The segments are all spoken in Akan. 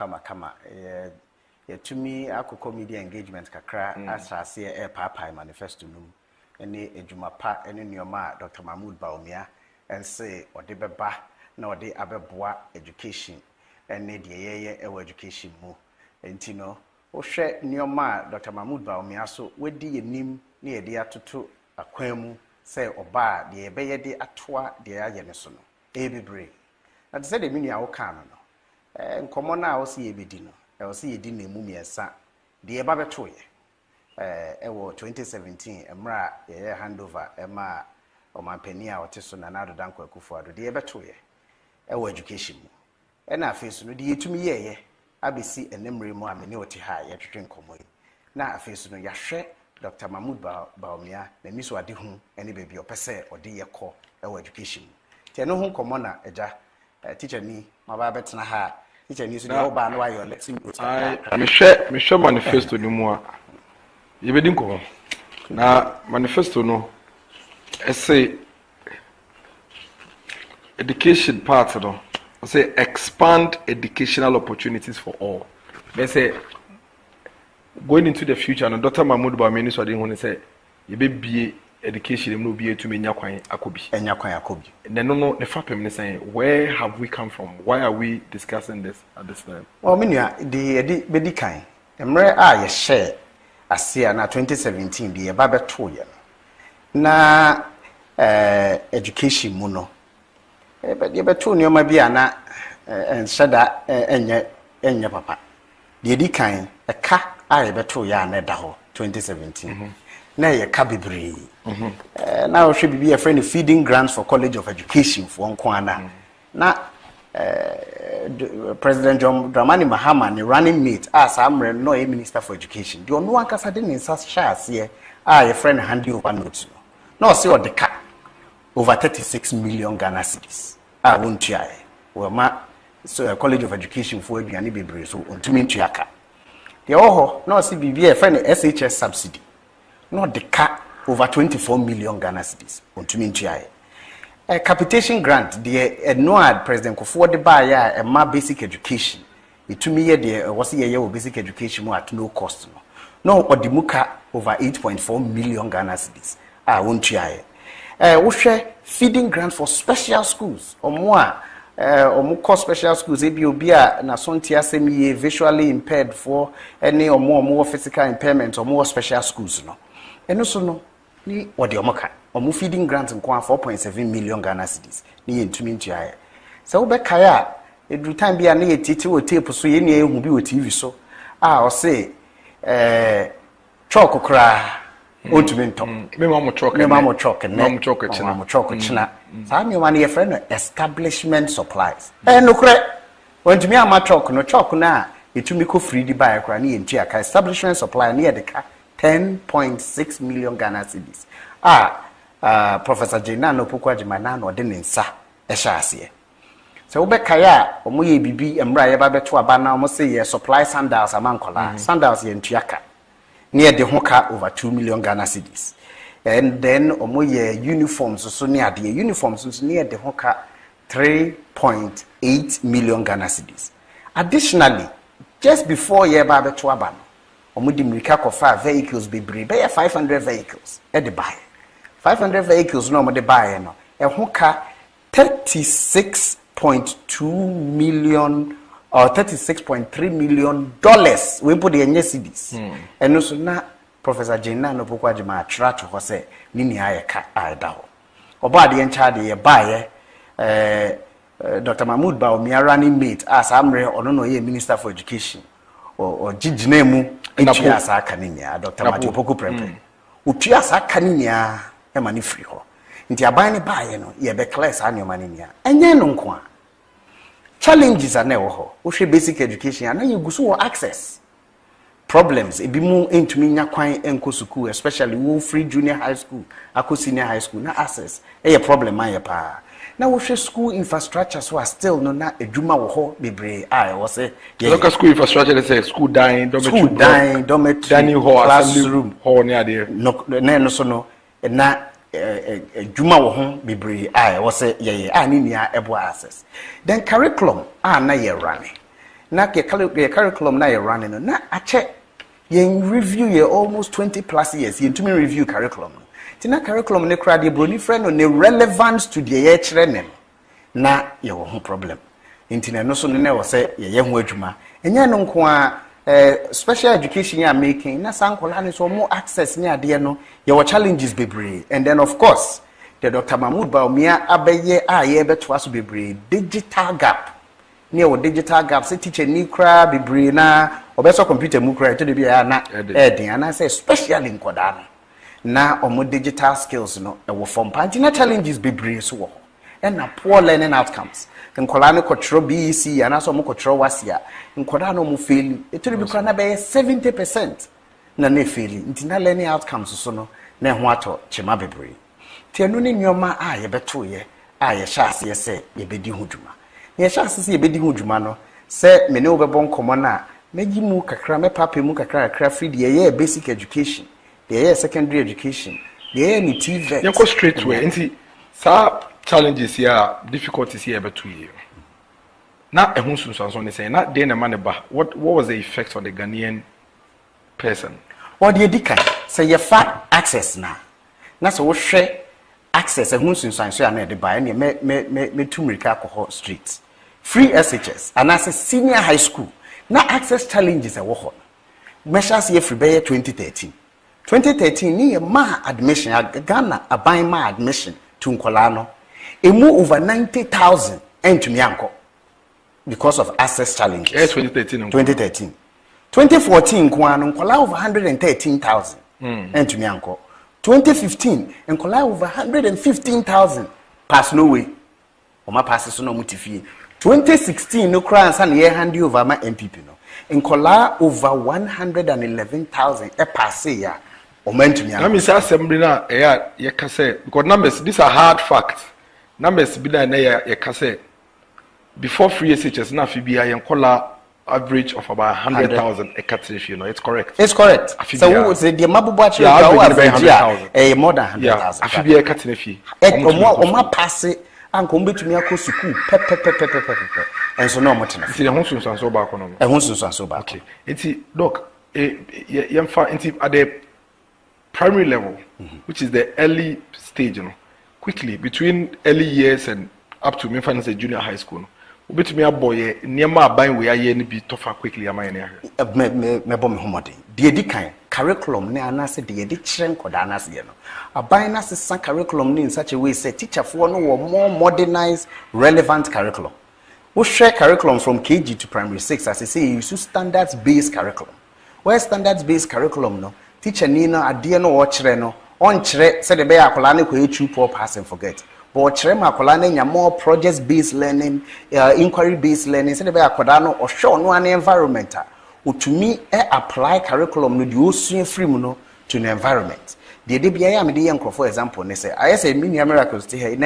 kama to me akoko media engagement kakra asase e papa manifesto num ene edwuma pa ene nioma Dr Mahmoud Bawumia and say ode beba na ode abeboa education ene de yeye e education mu enti no wo hwe nioma Dr Mahmoud Bawumia so wedi yenim na ye de atoto akwan mu say oba de ye beye de atoa de aye ne so no bebre na say de mini awo kan no nkomo na wo se ye bedi no e se ye di na emu miesa de ye ba beto ye ewo 2017 emra ye handover ema omampani a oteso na nado danko akufuado de ye beto ye ewo education mu na afeso no de yetumi ye abesi enemre mu amene oti ha ye twetwe nkomo yi na afeso no ya hwe Dr Mahmoud Bawumia na miso ade hu ene bebi opese ode ye kọ ewo education mu te no hu nkomo na eja teacher ni maba betena ha teacher ni so de oba no ayo let me me hwe manifesto ni mu a ye bedi nkomo na manifesto no say education part no say expand educational opportunities for all. They say going into the future and Dr Mahmoud Bawumia so dey hu say ye be education no be to me nyakwan akobi no the fact me saying where have we come from, why are we discussing this at this time? Well menua the bedi kan emre a ye share asia na 2017 the ba beto ye na education mu no ye beto nioma bia na enshada enye papa the edi kan eka a ye beto ya na da ho 2017 na ye ka bebre na o hwe bibi a friend feeding grants for College of Education for Nkwana na President John Dramani Mahama ni running mate as amre no a Minister for Education the onu ankasa de nsa sha ase a ye friend handing over notes no say o de ka over 36 million Ghana cedis a wontua e we ma so College of Education for aduane bebre so ontumi ntuaka de oho no say bibi a friend SHS subsidy no de ka over 24 million Ghana cedis ontumi ntuae capitation grant the no President Kofo de ba ya ma basic education itumi ye de was ye basic education mo at no cost no odimuka over 8.4 million Ghana cedis wontuae wo hwe feeding grant for special schools omo a special schools ebi obi a na sonti asemi visually impaired for any omo physical impairment omo special schools no eno so no ni odi omoka omo feeding grant nko 4.7 million Ghana cedis ni yentumi ntuae so wo be kaya edu time bia na yetiti wo tape so ye ne ehu bi wo TV so o say chalk kra otumi nto me ma mo chalk china sa mi ma na ye friend establishment supplies no kre ontumi ama chalk na etumi ko free di buy kra na yentua ka establishment supply na ye de ka 10.6 million Ghana cedis Professor Jena no pokwa jimana no de nsa ehya ase so wo be kaya omo ye bibi emra ye ba beto aba na omo say ye supply sandals amankola sandals ye ntuaka near the hoka over 2 million Ghana cedis and then omo ye uniforms so near the uniforms so near the hoka 3.8 million Ghana cedis additionally just before ye ba beto aba no omo di mirika kofa vehicles bebre be 500 vehicles e de buy 500 vehicles no mo de buy no e hoka 36.2 million or 36.3 million dollars we put the nye cedis and no so na Professor Jena no pokwa jima attra to ho say nini ayeka aida ho oba de encha de ye buy Dr Mahmoud Bawumia running mate as amre ono no ye Minister for Education or jijina mu etua asa kaninia Dr Matthew Poku Prempe utua asa kaninia e mani free ho nti aban ne bae no ye be class anyoma nia enye no nko a challenges are never ho wo hwe basic education ana ye guso wo access problems ebi mu entumi nya kwan enko school especially wo free junior high school ako senior high school na access e problem aye pa na wo hwe school infrastructure so still no na edwuma wo ho bebre wo say local school infrastructure they say school dying dormitory dining hall classroom hall near there no so no na juma wo ho bebre wo say ye ani nia ebo access then curriculum na ye run na ke curriculum na you're running na ache yen review ye almost 20 plus years yen to me review curriculum tina curriculum ne kra de broni friend no ne relevance to the ye kire ne na ye wo ho problem intina no so ne wo se ye ho adwuma enya no nko a special education you are making na sankola ne so more access ni ade no ye wo challenges bebree and then of course the Dr. Mahmoud Bawumia abeye a ye beto aso bebree digital gap near what digital gap say teacher ni kra bebree na obeso computer mu kra to de bia na eden and I say especially in Kodano na omo digital skills no e wo form pantina challenges bebree so wo and na poor learning outcomes nkola ne kotro BEC and aso mo kotro wasia nkola no mo fail it to be kra na be 70% na ne fail ntina learning outcomes so no na ho ato chema bebree tienu ni nyoma a ye beto ye a ye hyase ye se ye bedi hudwuma ye hyase se ye bedi hudwuma no se me ne obebon komo na meji mu kakra me papa mu kakra free de ye basic education de ye secondary education de ye ni TVET ye go straight way nti sa challenges here difficulties here beto ye na ehun sunsanso ne say na de na man ba what was the effect on the Ghanaian person what the edikan say ye fa access na so wo hwe access ehun sunsanso ya na de ba ne me tumrika akọ street free SHS and as a senior high school na access challenges e wo ho measures ye free by 2013 ni ma admission Ghana aban ma admission to nkola no emu over 90,000 entumi anko because of access challenges. Yes, 2013. 2014 nkola over 113,000 entumi anko. 2015 nkola over 115,000 pass no way. Oma pass so no mutifie. 2016 no kra ansa na ye hand over ma MPP no. Nkola over 111,000 e pass ya. Oma entumi anko. Na me say assembly na ye ka say because numbers these are hard facts. Numbers bi na ye ka say before free SHS na fi bia nkola average of about 100,000 a catfish, you know, it's correct. It's correct. So who say the mabubu actually more than 100,000. Yeah, afibia catfish. Oma pass anko mbetumi akọ school pe. Enso no motina. Nti the hunsun sanso ba kono. Ehunsun sanso ba. Okay. Nti doc yemfa nti at the primary level, which is the early stage, you know, quickly between early years and up to me finance junior high school. Obetumi aboye niema aban we aye ni bi tofa quickly aman ne ahwe me bom homode de edikan curriculum ne anase de edi kire nkoda anase ye no aban na sesa curriculum ne in such a way say teacher for no more modernized relevant curriculum we share curriculum from KG to primary 6 as I say you use standards based curriculum where standards based curriculum no teacher ni na ade no wo kire no on kire say de be akola ne ko echu poor pass and forget. But Chrema Kolane more project based learning, inquiry based learning, so the Akodano or show no an environment. To me, apply curriculum no do soon free no to the environment. The DBI am the young for example, they say, I say many miracles to here.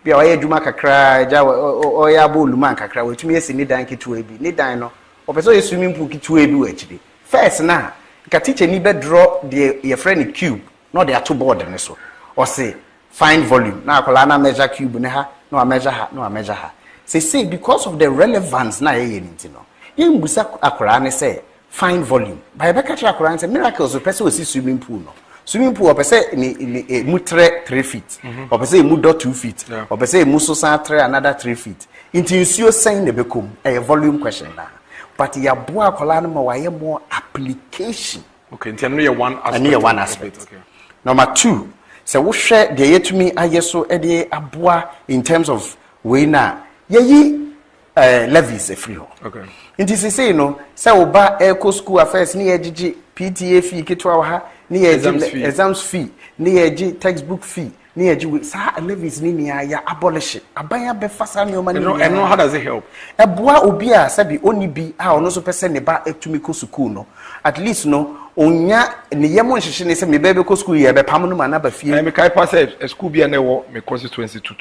Be away Jumaka cry, or Yabu Lumanka cry, which means need danky to a be, need dino, or person swimming pool to a do HD. First now, you can teach any bed draw your friend cube, not they are two board and so, or say, find volume. Now, I measure cube, no, I measure her, no, I measure her. Say, because of the relevance, na ye no. You busa akorane say find volume. By Becca akorane say miracles the person will see swimming pool no. Swimming pool, or per se ni mutre 3 feet, or per se mudo 2 feet, or per se musosa 3 another 3 feet. Into you saying the become a volume question now. But ya boa akorane ma waye more application. Okay, until no one aspect. And near one aspect. Okay. Number 2. So we share the yet to me ayeso ede aboa in terms of we na ye levies a free ho. Okay. Inti say no say oba eco school affairs ni ejiji PTA fee kitwa ha ni exams fee ni eji textbook fee ni eji sa levies ni ya abolish abanya be fasa ni o mani no and how does it help eboa obi a sabi oni bi a ono so pese ne ba etumi ko school no at least no onya ne yemo nhihye ne se me bebe ko school ye be pam no ma na ba fie me kai pass a school bi na wo me constituency to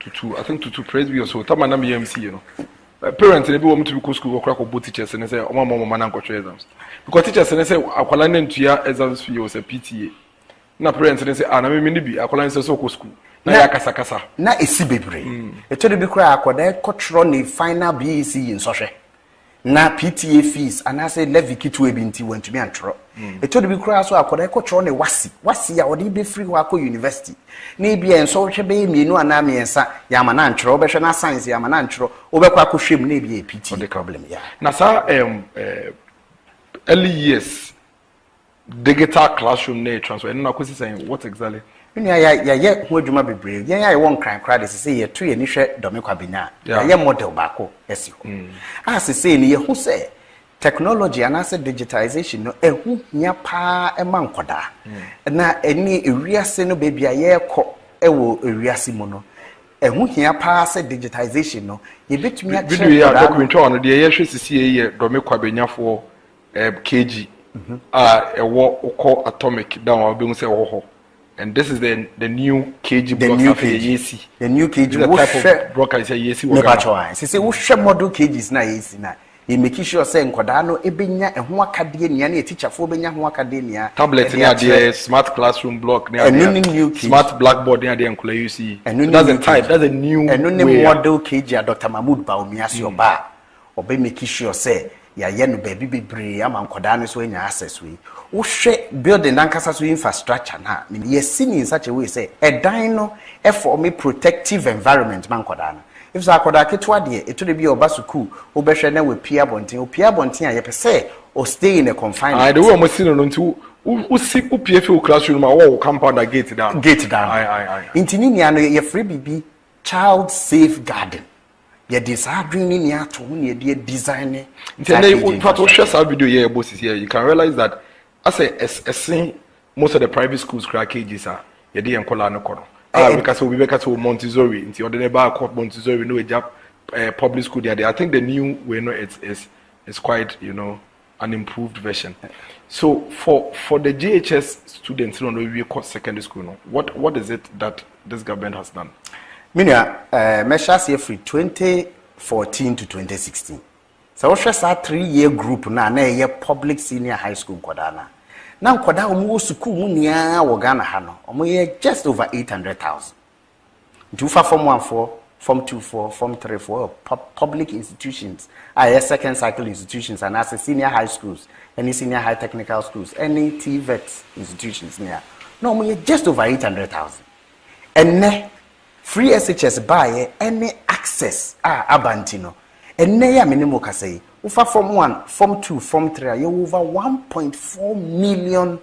I think to praise be so tama na me MC you know parents ne bi wo mtu ko school okra ko bo teachers ne say o mama na nkotwe exams because teachers ne say akwala na ntua exams fee was a PTA na parents ne say na me ni bi akwala ne say so ko school na ya kasa na esi bebre eto de bi kra akoda kotro ne final BEC in sohwe na PTA fees and I say levy kitu ebinti went to me and tro. It told me cry so I could echo tron a wasi ya would be free wako university. Maybe and so be me no anami and sa yamanantro, beshana science yamanantro, over shim maybe a PTA problem. Yeah. Nasa early years digital classroom ne transfer. And now saying what exactly? Yeah, who do be brave? Yeah, I won't cry this is say a tree and share Dominic Bina. Yeah, model bako, yes, you. As I say, near who say technology and as a digitization, no, who near pa a mankoda. And now any area seno baby a year co ewo area simono. And who here pass a digitization, no, you bet me a documentary on the year she see a Dominic Bina for kg. A war call atomic down, I'll be say, oh. And this is the new KG block. The new KG. The type of block is a yesi. Never say we share model KGs na yesi na. You make sure say nkodano ebenya ehho akademia na teacher fo benya ho akademia. Tablet near the smart classroom block near the smart blackboard near the nkola you see. That's a type. That's a new. And no model KG Dr Bawumia si oba. Obe make sure say ya no baby bebre ama nkodano so enya access we. We building ankasa so infrastructure na me seen in such a way say a dino for me protective environment man kodana if so akoda ketwa de it to be obasuku obehwe na we pia bonten a ye pese or stay in a confinement. The way we see no nti u see u pia fi classroom ma wo compound gate down intini nia no ye free bibi child safeguarding ye disadring ni ato ne de design in fact we share some video here boss here you can realize that as a most of the private schools crack cages are yedi enkola no kono because we make to Montessori into the neighbor court Montessori no a public school there I think the new way no it's quite an improved version. So for the GHS students who don't we call secondary school no what is it that this government has done? Minia measures here free 2014 to 2016. So we share a 3-year group na ye public senior high school kodana. Now koda omo school mu nia wo Ghana ha no. Omo ye just over 800,000. Do form 1 4, form 2 4, form 3 4 public institutions. Second cycle institutions and as senior high schools, any senior high technical schools, any TVET institutions near. No omo ye just over 800,000. And ne free SHS buy any access abantino. And near minimum can say, ufa form 1, form 2, form 3, you over 1.4 million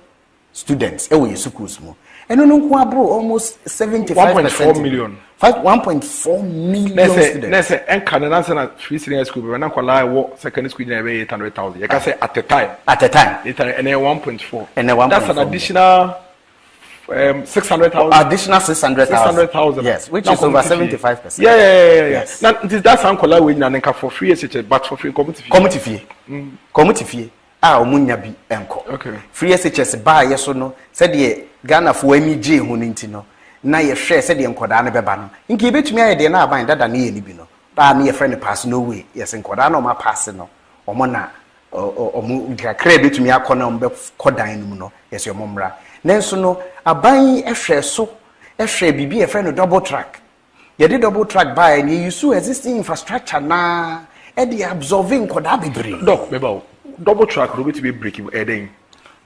students. Ewe schools mo. And no bro almost 75%. 1.4 million. 1.4 million students. Let's say, and Canada na free senior school, but when I walk secondary school, near 800,000. You can say at the time. At the time. And then 1.4. And then 1.4. That's an additional 600,000. Additional 600,000. Yes, which is over 75%. Yeah. Yes. Now that's uncle we nanka for free SHS, but for free community fee. Community fee. Omunya bi enko. Okay. Free SHS buy yeso no. Said ye Ghana for MJ ho ninti no. Na ye share said ye nkoda na beba no. Nki betumi aye de na aban dada na ye ni bi no. Ba me ye friend pass no way. Yes nkoda na o ma pass no. Omo na omu kakra betumi akọ na ombe kodan no no. Yes your momra. Nenso no aban ehwe so ehwe bibi e friend double track. Ye did double track by and you use existing infrastructure na e dey absorbing koda bebre. Doc beba double track no be breaking eden.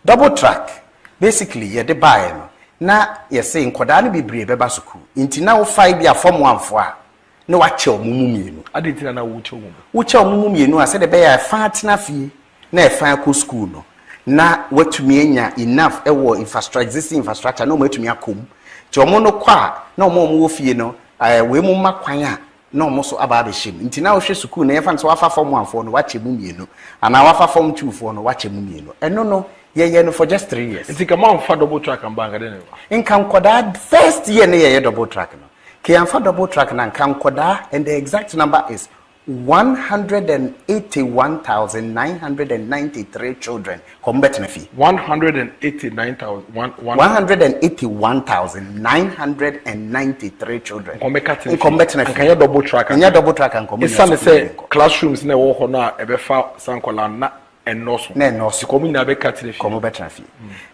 Double track basically ye dey buy no. Na ye say koda no bebre beba school. Inti na wo 5 bia form 1 fo a na wa che omumu mienu. Ade nti na wo che omumu. Wo che omumu mienu a say de be ya fa atena fie na e fa ko school no. Na watumi enya enough ewo existing infrastructure no matumi akom ti omo no kwa na omo wo fie no we mu makwan a na omo so aba be shim nti na wo hwe school na ye fa nso wafa form 1 for no wache mu mienu ana wafa form 2 for no wache mu mienu eno no ye no for just 3 years nti kama on fa double track and bang ade in kan koda first year na ye double track no ke an fa double track na kan koda and the exact number is 181,993 children come better fee. 181,993 children. Come better fee. Can you double track? Can you double track and come? It's say classrooms na wo na ebe fa sankola na enoso. Na enoso. Come na be cut fee. Come better fee.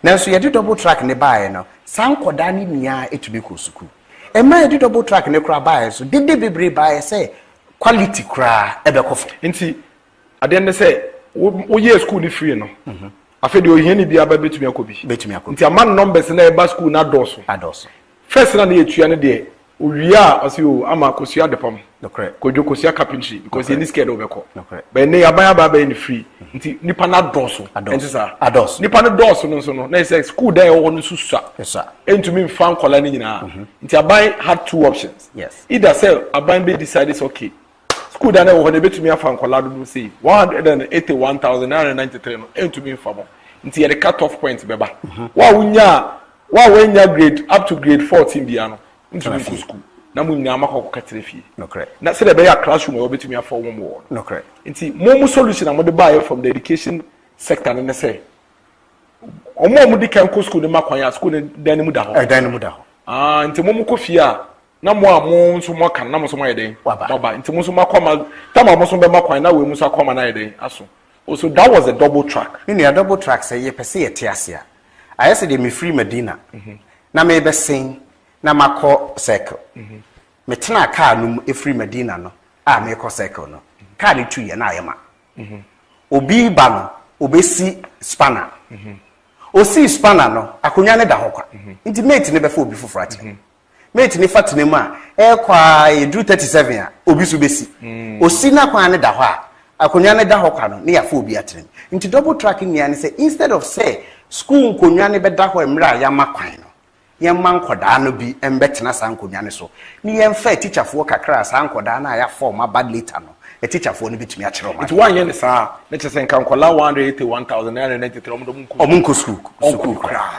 Now so you do double track ne buy no. Sankoda ni nia etubi ko school. E ma you do double track ne kra buy so did bebre buy say quality cry ebe kofo nti at the end they say we year school ni free no afi de ohia ni bia ba betumi akobi nti amount numbers na e ba school na adoso first na ye tua ne de owia ose o ama kosua de pam kojo kosua carpentry because you need scared obeko but ne aban aba ba ni free nti nipa na adoso enti sa nipa na adoso no so no na say school there wo no susa entumi mfa nkola ni nyina nti aban had two options either say aban be decide is okay school da na wo ne betumi afa nkola do say 181,993 no entumi mfa mo nti ye the cut off point beba wa wenya grade up to grade 14 bia no ntumi ku school na mu nyama makọ katere fie na say be ya classroom we betumi afa wo mo nti mo solution am dey buy from the education sector na say omo di kan ko school ni makwan ya school ni dan mu da ho nti mo ko fie a na mo amo nso mo kan na mo so mo yeden baba nti mo so makoma tama mo so be makwan na we mu so akoma na yeden aso so that was a double track ni a double track say ye pese ye tiasia I said me free Medina na me be sing na makọ circle me tena car no e free Medina no a me kọ circle no car ni tu ye na ayema obi ba no obesi spanner osi spanner no akonya ne da ho kwa nti mate ne be fa obi fufura ati mate ne fatene mu a e kwa e do 37 a obi so besi osi na kwa ne da ho a akonya ne da ho kwa no ne ya fa obi atene nti double tracking ne say instead of say school nkonya ne be da ho emra ya makwan no yemma nkoda no bi embetena san nkonya ne so ni yemfa teacher fo kakra san nkoda na ya form abad later no a teacher fo ne betumi a kire o ma it one yen sa na chese nkan kola 181,993 omunko school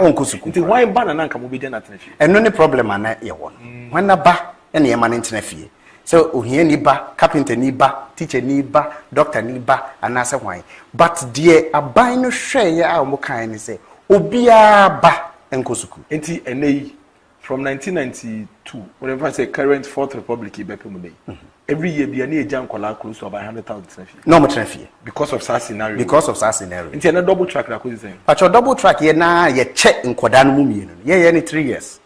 onko school nti why ban na nka mo be na tena fie eno ne problem ana ye won when na ba ene yema ne tena fie so ohia ni ba carpenter ni ba teacher ni ba doctor ni ba anase hwan but dear aban no hwe ye a mo kan ni say obia ba enko school enti enei from 1992 whenever I say current fourth republic ibepemu dey every year be na eja nkola close to about 100,000 tena no mo tena fie because of that scenario enti na double track na ko say but your double track ye na ye check nkoda no mu mienu ye ni 3 years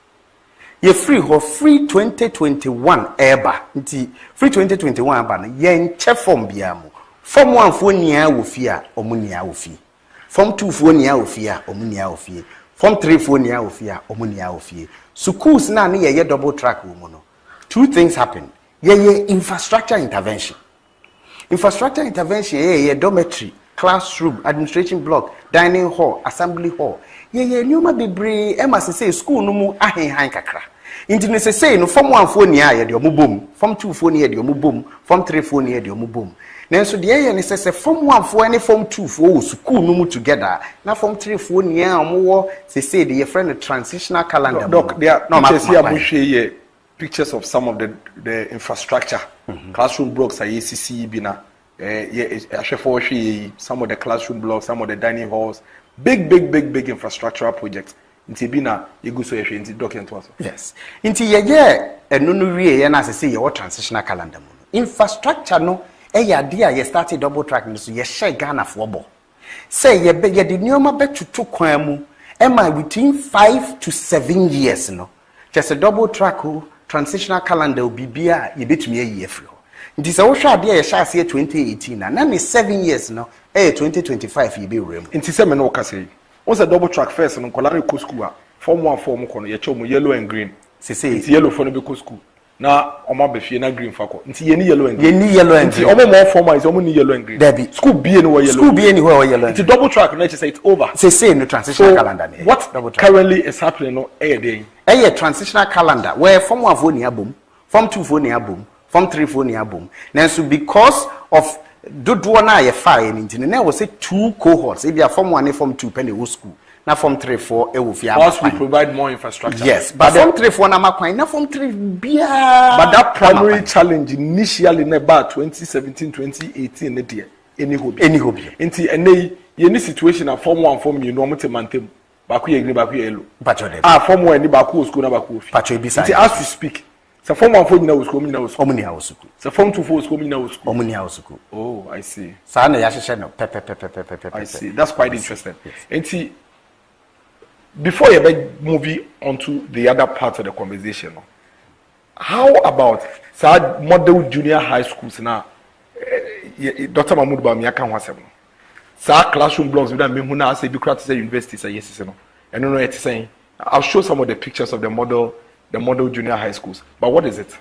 ye free 2021 eba nti free 2021 aba no ye nche form bia mu form 1 fo nia wo fie a omunia wo fie form 2 fo nia wo fie a omunia wo fie form 3 fo nia wo fie a omunia wo fie schools na ne ye double track wo mu no two things happen ye infrastructure intervention ye dormitory classroom administration block dining hall assembly hall ye nyoma bebre e ma say school no mu ahenhan kakra inti ne say no form 1 fo nia ye de omubom form 2 fo nia de omubom form 3 fo nia de omubom nenso de ye ne say form 1 fo and form 2 fo school no mu together na form 3 fo nia omo say de ye friend transitional calendar doc they are pictures here bushye pictures of some of the infrastructure classroom blocks are ACC bina some of the classroom blocks, some of the dining halls, big infrastructural projects. Inti bina yeguso yehwe inti document waso. Yes. Inti ye enunu wie ye na say ye transitional calendar mu. Infrastructure no ya dia ye started double track no so ye share Ghana for bo. Say ye de nyoma betutu kwan mu ema between 5 to 7 years no. Just a double track transitional calendar bibia ye betumi ye free. Nti se wo hwa de ye sha se 2018 na me 7 years no 2025 ye be rem. Nti se me no ka say what's a double track first no kola re school a form 1 form kono ye chew mo yellow and green nti yellow for no be school na omo be fie na green fa ko nti ye ni yellow and green nti omo mo form is omo ni yellow and green there be school be ni yellow yellow nti double track na say it's over say no transitional calendar ne what double track currently is happening no dey transitional calendar where form 1 for ni abom form 2 for ni abom form 3 for ni abom so because of dodo na ye fire nti na we say 2 cohorts if you form 1 and form 2 penny wo school na form 3 4 e wo fia we provide more infrastructure yes but form 3 4 na makwan na form 3 bia but that primary challenge initially na about 2017 2018 ne dey any hobby nti enei ye ni situation na form 1 form you no mo temantem ba ku ye green ba ku ye yellow form 1 ni ba ku school na ba ku pacho bi nti as we speak so form 1 for nyina wo school omni house school so form 2 for school nyina wo school omni house school oh I see sa na ya hye no I see that's quite interesting nti before you move on to the other part of the conversation how about model junior high schools now Dr. Mahmoud Bawumia can wasem. Sa classroom blocks with me who now say be crowd say university say yes no. And no it's saying I'll show some of the pictures of the model junior high schools. But what is it?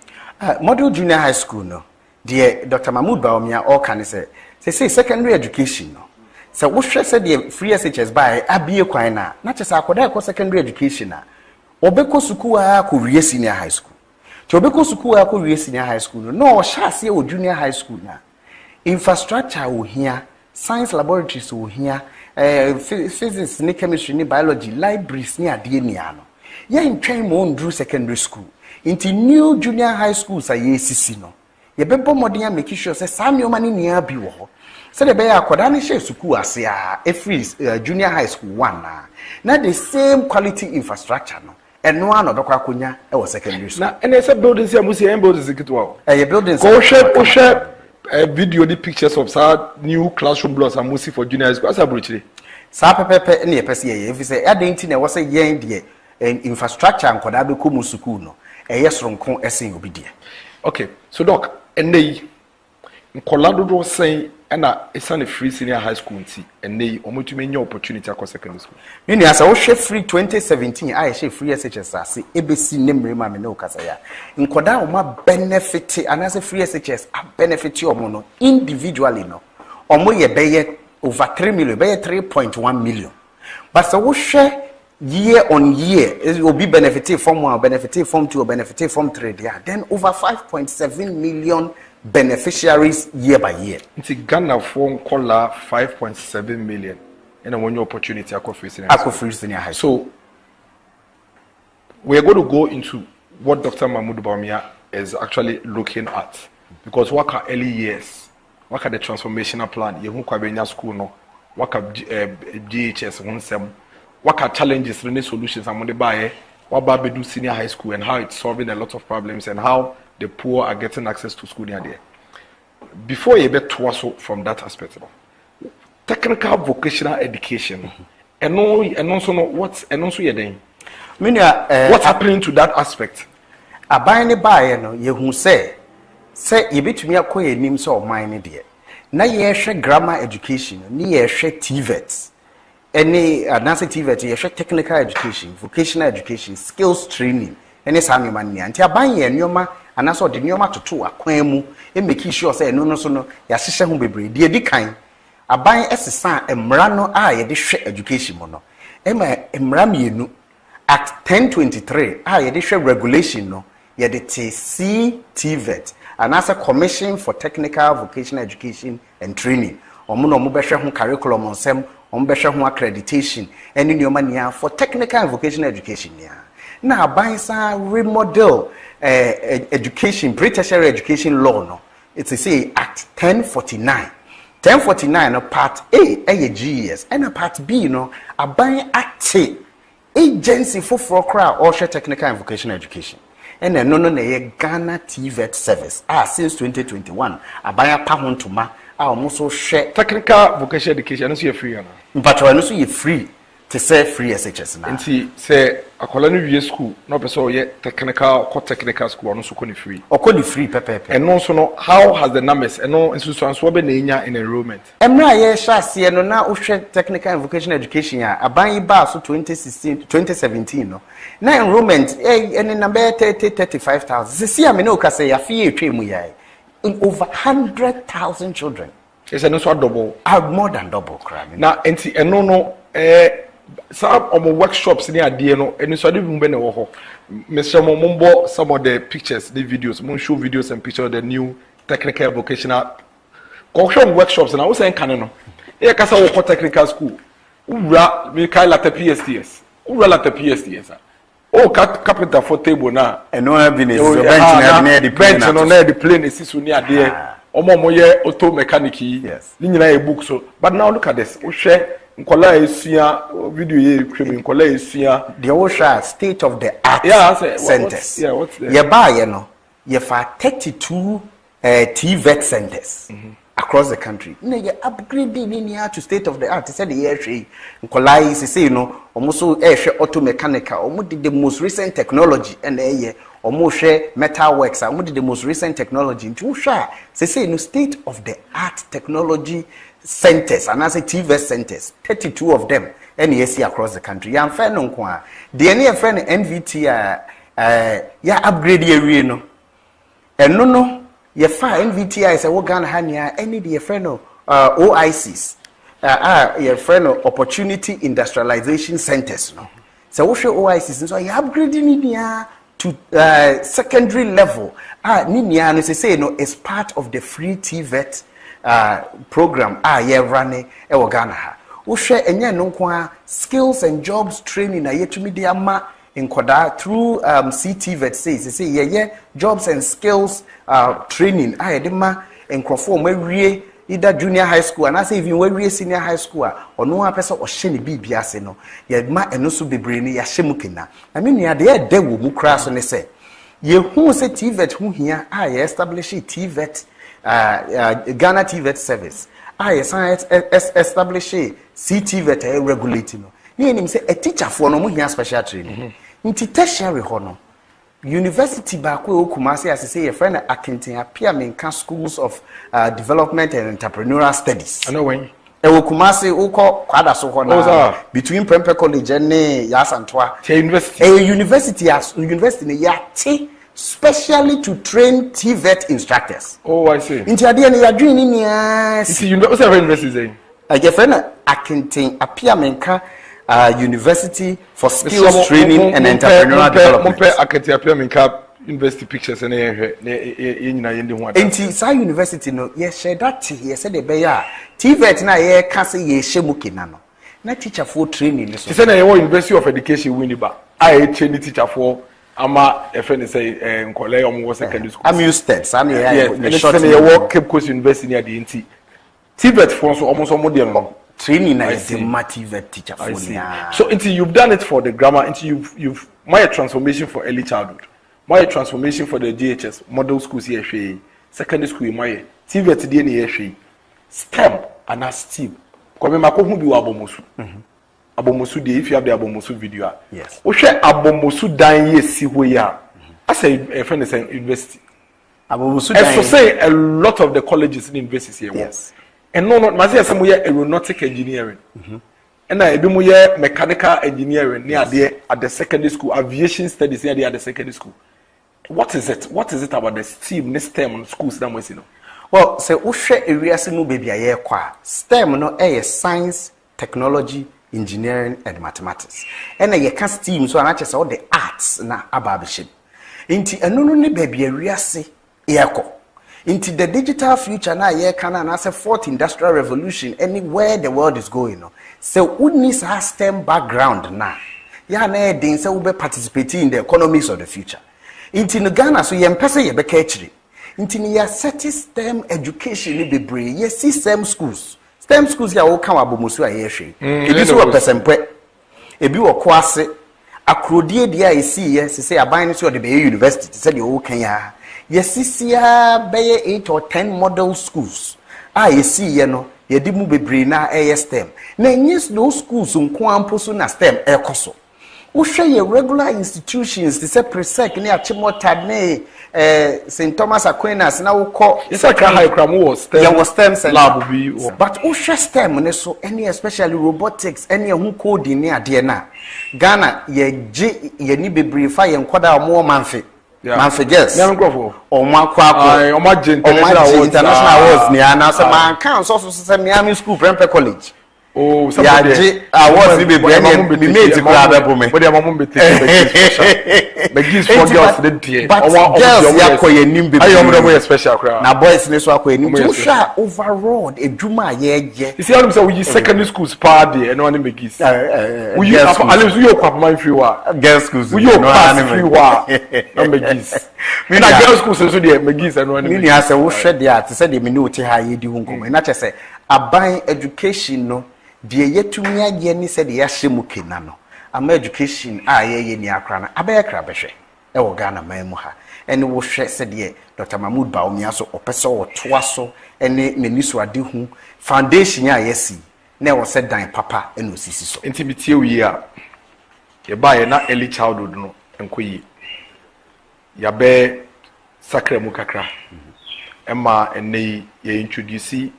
Model junior high school no. Dear Dr. Mahmoud Bawumia all can say secondary education no. So what said the free SHS by abie kwan na not just akoda secondary education na obeko suku a ko wie senior high school. To obeko suku a ko wie senior high school no sha se o junior high school na infrastructure wo hia science laboratories wo hia physics ni chemistry ni biology libraries ni ade ni ano ye ntwen mo ndru secondary school into new junior high schools aye sisi no ye bebo modern make sure say sami o mani ni abi wo ho se de be akoda ni she suku ase a every junior high school one na the same quality infrastructure no eno ano be kwa konya e wo secondary school na ene se buildings ya musi buildings kitwa ye buildings go share video the pictures of new classroom blocks and musi for junior high school asa bruchire sa pepepe na ye pese ye if say adenti na wo say yen de infrastructure ankoda be ko mu school no soronko esen obi de. Okay, so doc enei nkolado do sen na esane free senior high school nti enei omutumi nya opportunity across secondary school. Mini asa wo hwe free 2017 I hwe free SHS ase ebesi nemre ma me no kasa ya. Nkoda o ma benefit anase free SHS a benefit omo no individually no. Omo ye beye over 3 million, beye 3.1 million. But so wo hwe year on year it will be benefited from 1, benefited from 2, benefited from 3 there. Then over 5.7 million beneficiaries year by year. It's Ghana for color 5.7 million and one opportunity free senior high school. So we're going to go into what Dr. Mahmoud Bawumia is actually looking at, because what are early years, what are the transformational plan, you who school no, what are GHS 17, what are challenges and solutions I'm going to buy, what about do senior high school and how it's solving a lot of problems and how the poor are getting access to school near there. Before you get to us from that aspect, technical vocational education, and also know what's and also you're doing. What's happening to that aspect? A buying buy no you who say you bet me a coy name so mine dear. Na ye share grammar education, ni ye share TVET. Any advanced TVET, ye share technical education, vocational education, skills training, any sami man ni. Anti a buying and yoma and also the nyoma to a kwemu e make sure say no so no ya hihye ho bebre de di kan aban esesa emra no a ye de hwe education mo no e ma emra mienu at 1023 a ye de hwe regulation no ye de TVET and as a commission for technical vocational education and training omo no mo be hwe ho curriculum onsem omo be hwe ho accreditation eni nyoma nia for technical and vocational education nia na aban sa remodel education, pre-tertiary education law, no. It's a say Act 1049. 1049, no, Part A GES, and a Part B, no, a buying Act agency for crowd or share technical and vocational education. And then no Ghana TVET service. Since 2021, a buyer pound to ma, I also share technical vocational education. I don't see a free, but I don't see free. To say free SHS now. Nti say akola no wie school no person ye technical school no so ko ni free. Okodi free pepe. And also no how has the numbers and no institution so be na nya in enrollment. Emra ye sha se no na wo hwe technical and vocational education ya aban ba so 2017 no. Na enrollment any number 35,000. Se see am no ka say ya fie etwemu ya. Over 100,000 children. It's no so double. More than double crime. Na enti eno no some of my workshops in the no and so did Mr. Mombo some of the pictures, the videos, show videos and pictures of the new technical vocational workshops and I was saying canon. Here Casa technical school. Ura me Kyle at the PSTS. Ura at the PSTS. Oh carpenter for table now. And no have been the bench and on the plane is near there. Omo ye auto mechanic. Yes. A book so but now look at this. We share Nkola esia video ye kwem Nkola esia the Osha state of the art centers. What's there? Ye ba ye no ye fa 32 TVET centers across the country. Na ye upgrading in to state of the art. Say the ye hwe Nkola is say no almost so hwe auto mechanical almost the most recent technology and ye omo hwe metal works omo the most recent technology nti wo hwe say no state of the art technology centers and as a TV centers 32 of them and yes across the country ya mfa no nko a de ne ye friend NVT ya upgrade area no eno no ye fa NVT say wo Ghana ha nia any de friend no OICs ye friend no opportunity industrialization centers no so wo hwe OICs so ya upgrade ni dia to secondary level ni nia no say no is part of the free TVET program ye running e wo Ghana ha wo hwe enye no nko skills and jobs training na yetumi de ama enkoda through CTVET say ye jobs and skills training ye de ma enkrofo mawie either junior high school and I say even we senior high school ono a person o hye ne bibia ase no ye ma eno so bebre ni ya hye mukina I mean ya de wo mu kra so ne say ye hu say TVET hu hia ye establish TVET Ghana TVET service science establish CTVET regulate no ye nim say a teacher for no mu hia special training nti tertiary ho no university ba ko Kumasi as say your friend Akintin appear menka schools of development and entrepreneurial studies I know when Kumasi uko kwada so ho na between Prempeh College and Yasantoa university ne yate specially to train TVET instructors. Oh, I see. Inti ade ne ya dwen ni nia. It's university saying. Your friend Akintin appear menka University for Skills Training and Entrepreneurial Development. Akintin appear menka university pictures and nyina yende ho ada. Inti sa university no ye share that here said the be ya TVET na ye ka say ye hyemu kina no. Na teacher for training so. Say na ye University of Education Winneba. I train teacher for ama a friend say nkole omo secondary school. I'm used to some the short say ye work Cape Coast University near the NT. TVET for so almost modern no. Training is the motivate teacher for ya. So until you've done it for the grammar, until you've my transformation for early childhood, my transformation for the GHS model schools here, secondary school my TVET dey na here, STEM and as STEM. Come mako hu bi wa abomosu. Abomosu dey if you have the abomosu video. Yes. O hwe abomosu dan ye si ho ya. As a friend is university. Abomosu dan. And so say a lot of the colleges in universities here. Yes. And no, Mazia some way aeronautic engineering. And I do more mechanical engineering near there at the secondary school, aviation studies near there at the secondary school. What is it? What is it about the STEM, STEM schools that we see now? Well, say Ushe area simu baby aye kwa. STEM no science, technology, engineering and mathematics. And ye can STEM so anache say all the arts na ababiship. Inti eno ni baby area se yeko. Into the digital future na ye can and as a fourth industrial revolution anywhere the world is going no so who needs a STEM background na ya na den say we be participating in the economics of the future into Ghana so ye mpese ye be ka chiri into ni ya set STEM education ni bebre ye STEM schools ya wo kan abomusu aye hwe ebi so wo pesempe ebi wo kwase akrodie dia esi ye se aban ni so de be university se de wo kan ya yes, be 8 or 10 model schools. You see, you know, you did move na STEM. Na yes, those schools nko amposo na STEM ekoso. We share your regular institutions, they say Presec near Chimotad ne St. Thomas Aquinas na we call it's like high cram was STEM. Yeah, was STEM lab be. But we share STEM ne so any especially robotics, any who coding near na. Ghana ye ni bebre fa ye nkwada mo manfe. Man forgets. Or international awards near now. So man counts also say Miami School, Prempeh College. Oh, yeah, I was be made to grab a woman. But your mom be taking for girls didn't hear. But girls, ya koye nimbe. I am the special crowd. Now boys in this one koye nimbe. Overall, a juma ye. You see, I'm saying we secondary schools party and one make gis. We you at we your my free wa. Girls schools. We your pass free wa. No make gis. Me na girls schools so dey make gis and one. Me has say wo hwe dey say dey me no ti ha ye di hu nkomo. Na che say aban education no de yetumi agye ni se de ya hyemu kena no ama education ye ni akra na abaya kra behwe e wo Ghana man mu ha ene wo hwe se de Dr Mahmood Bawumia so opese wo toa so ene meniso ade hu foundation yesi na wo se dan papa ene osisi so intimate wi a ye ba ye na early childhood no enkoyi yabe sakra mu kakra emma ene ye introduce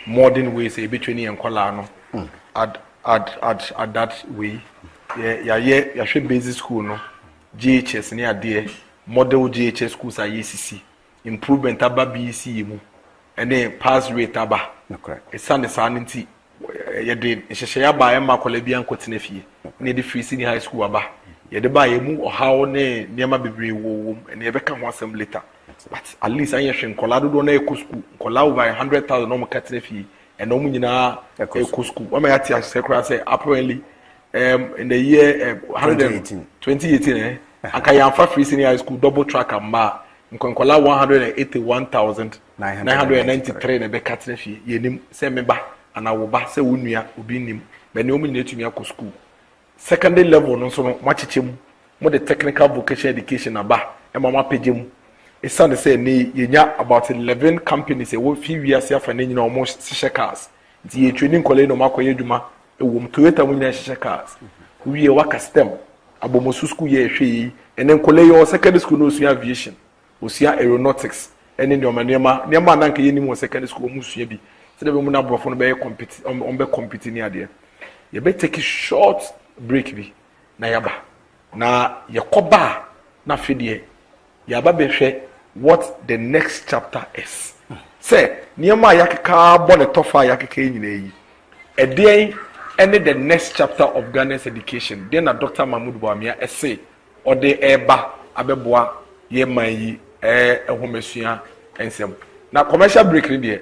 modern ways e between enkola no at that way ya hwe basic school no GHS ne ade model GHS schools are ECC improvement aba BC mu ene pass rate aba esane santi yede hyehyɛ ya ba emma kola bia nkotena fie ne de free senior high school aba yede ba ye mu ohawo ne niema bebre wo ene ye beka ho asem later but at least an ye hwe nkola do na eco school nkola over 100,000 no mo katena fie and no nyina eco school o ma yati asekra say apparently in the year 2018 aka ya fa free senior high school double track amba nkola 181,993 na be katena fie yenim say member ana wo ba say wonua obi nim be ne omuni netumi akọ school secondary level no so no machechemu mo the technical vocational education aba e mama pagem e sound say ne yenya about 11 companies e wo fi wiase afa ne nyina omo hyehyɛ cars nti ye training college no makoye dwuma e wo Toyota mo nyina hyehyɛ cars wiye waka stem abomosu school ye hwe yi enen college yo secondary school no sua aviation osia aeronautics ene ne omanema nema nanka ye nim wo secondary school mo sua bi so be mu na brofo no be compete on be compete ni ade ye be take a short break bi na yaba na yakoba na fidie yaba be hwe what the next chapter is say niema yakeka bo ne tofa yakeka nyina yi eden any the next chapter of Ghana's education then na Dr. Mahmoud Bawumia essay or the eba abeboa ye man yi ehomesua ensem na commercial break ni de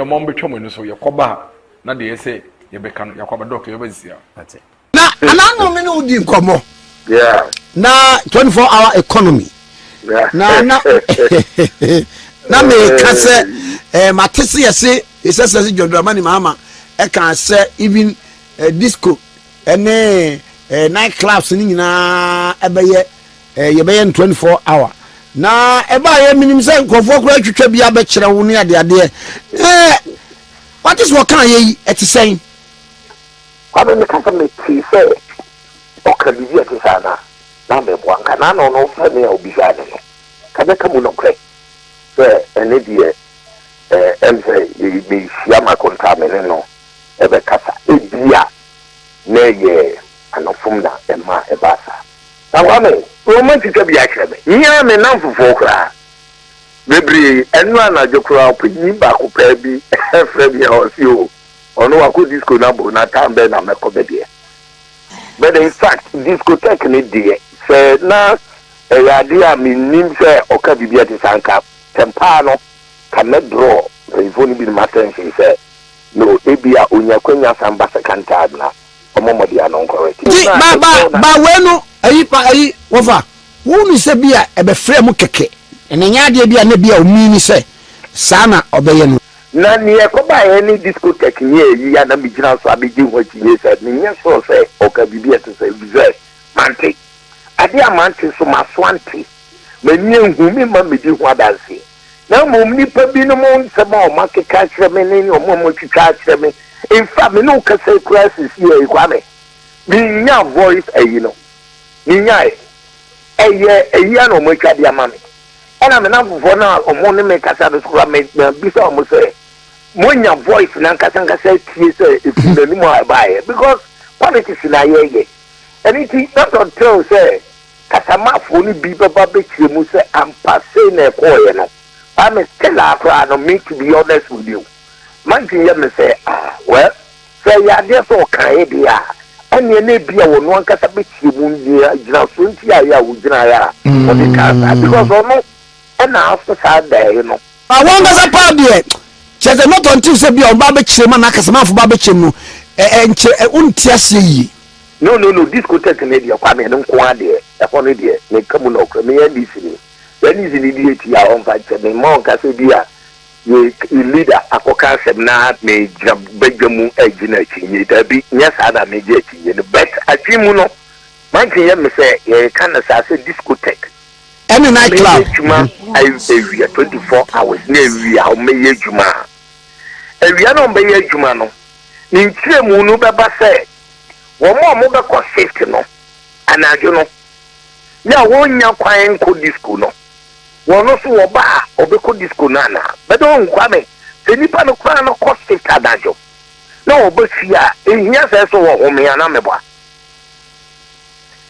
o mom betwa mo no so yakoba na de say ye beka no yakoba doc ye bazia na anano me no di nkomo yeah na 24-hour economy na na me ka se matese yese yese jodramani mama e kan se even disco ene night clubs ni nyina ebeye ye beye 24-hour na eba ye minim se nkofo kura twetwa bia be kire wo ne ade what is what kan ye etisen kwame me kasa me ti se oka bibi atisana na me bwanka na no fa me obi ga ne kabe kamu no kre se ene die emse me hia ma contaminate no ebe kasa ebia na ye anofum na ema ebasa na kwame o ma titwa bia krebe nya me na fufo kra bebri enu anajokura opini ba ko pa bi efre bia o si o ono wako disco na bo na tambe na mekobe de but in fact discotheque ni de se na ya dia minim se oka bibia ti sanka tempa no ka me draw refoni bi ma tension se no ebia onyakwanya samba second time na omomodi anon correct ba wenu ayi wofa wonu se bia ebe frame mu keke enenya de bia na bia omini se sana obeye no na ni ekoba ye ni discotheque ni eyi ya na mijina so abeji ho chiye se ni nya so se oka bibia to se bize manti ade amanti so maswanti mani ehu mi ma meji ho adanse na mom ni pa bi no mo nsema o makeka kire me ni o mo twitwa kire me in fact me no ka say crisis here kwame mi nya voice eyi no mi nya eyi na o mo twa dia mame ana me na fofo na o mo ne me kasa do so me bisa o mo say monya voice na nkasa tie say if ni mo abaye because politics na ye anything not until say kasama fo ni bi baba be kire mu say ampa say na ekoye no I'm still after no me to be honest with you man tin ye me say well say ya dey so kan dia ene na bia wo no nkasa be kire mu dia gina so nti ya wo gina ya o de kasa because ono na after Saturday you know I want us a part there chese not until say bia o ba be kire ma na kasama fo ba be kire mu enche untiase yi no discotheque ne dia kwa me no nko ade e fo ne dia ne kamu no kra me ya disini yani zini di eti ya on fa me mo nka se bia ye leader akoka sem na me badwamu agina chinye da bi nya sa da me je chinye no but atwimu no man chinye me se ye kan sa se discotheque any night club I 24 hours na ewia o me ye juma ewia no be ye juma no ni ntire mu no beba se wo mo be ko shift no anajo no ya wonya kwan ko disco no wono so wo ba obeko disco nana bedo nkwame se nipa no kwan no cost dajo na obofia ehia se so wo homia na meboa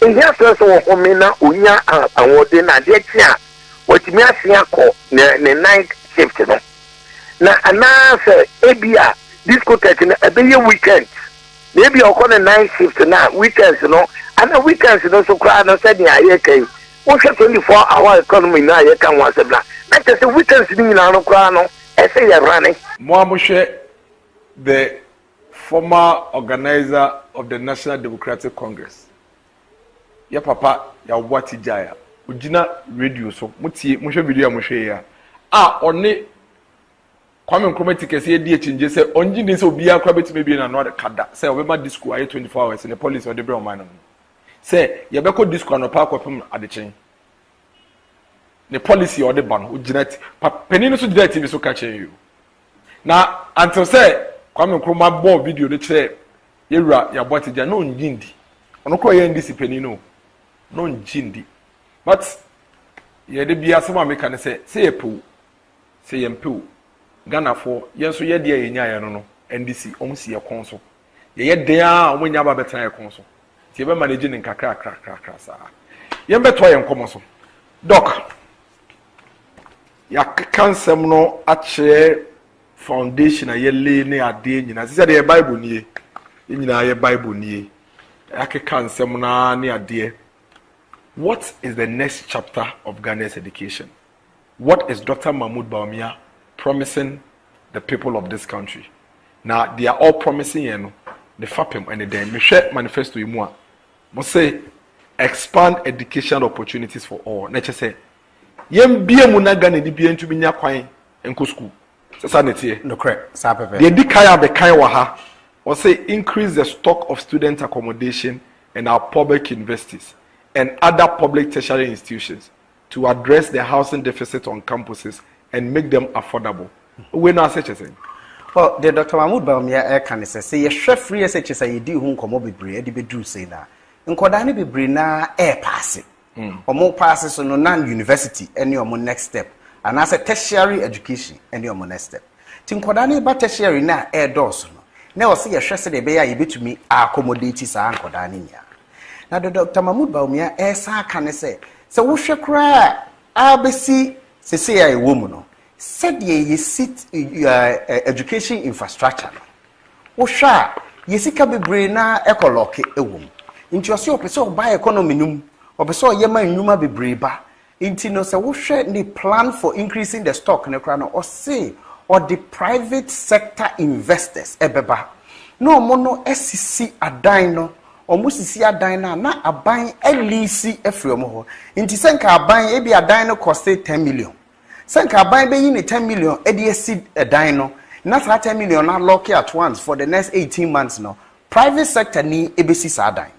ehia se so wo homia na onya awode na de tia watimi asia ko ne night shift no na anase ebia discotheque na ebeye weekend na ebia okọ night shift na weekends no ana weekends no so kra no said ya yekai wo hwe 24-hour economy na yekan wasebla na tese weekends ni na no kra no ese ya rane mo amohwe the former organizer of the National Democratic Congress ya papa ya wati jaya ujina radio so mutie mo hwe video amohwe ya oni Kwame Nkrumah tikese di echinje se onji ni se obi akwa betime bi na no kada se obema disco aye 24 hours in the police or the brown man se ye beko disco no pa akwapem adechen the policy or the ban ujina penino so direct bi so ka chen you na until say Kwame Nkrumah bo video de che yewura ya botija no njindi ono ko ye ndisi penino no njindi but ye de bia se ma make ne se yepu se yempu Ghana for yenso ye de yenya ye no NDC omsi ye konso ye den a omunya ba betena ye konso ti be manage ne kakra sa ye beto ye nkomo so doc ya kansem no ache foundation a ye le ne ade nyina se de bible nie nyina ye bible nie ya kansem na ne ade. What is the next chapter of Ghana's education? What is Dr. Mahmoud Bawumia promising the people of this country? Now, they are all promising, the FAPEM and the Michelle manifesto you must say, expand educational opportunities for all. Nature say, Yem be a munagani di bien to be near quine and school. Sanity. No correct. The Dikaya be Kaiwaha or say increase the stock of student accommodation in our public universities and other public tertiary institutions to address the housing deficit on campuses and make them affordable. We know such a thing. Well, the Dr. Mahmoud Bawumia can say, "Ye chef free as a say, do whom come be brave, be do say na. In Kodani be brave na air passing, or more passes on non-university, and your next step, and as a tertiary education, and your next step. Tin Kodani but tertiary na air doors. Never see a chef de bear you be to me accommodate sa Kodani. Now, the Dr. Mahmoud Bawumia, can say, so we shall cry, ABC, say a woman. Said ye sit education infrastructure. Osha, ye sika be braina ecoloke a womb. Into your so person by economy num, or person yema numa be breba. Into no say, we share the plan for increasing the stock in the crown or say, or the private sector investors, ebeba. No mono SCC a dino. Almost see a diner, not a buying a lease a from into Sanka buying a be a dino costed 10 million. Sanka buying being 10 million, Eddie seed a dino, not 10 million, not lucky at once for the next 18 months now. Private sector need ABC Sardine.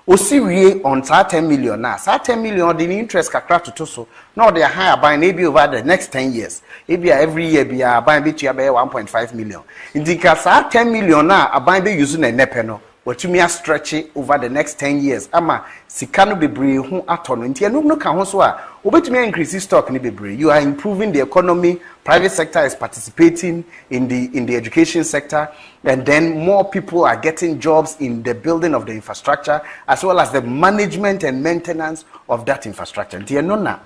Osiri on 10 million now, 10 million the interest kakra to toso. No, they are higher buying maybe over the next 10 years. Maybe every year be a buying between 1.5 million. In the case 10 million now, a buying be using a nepeno. What you may stretch it over the next 10 years. Ama sikano be brave who atono. Inti no can hoswa. Obet me increase stock ni be brave. You are improving the economy. Private sector is participating in the education sector, and then more people are getting jobs in the building of the infrastructure as well as the management and maintenance of that infrastructure. Inti no na.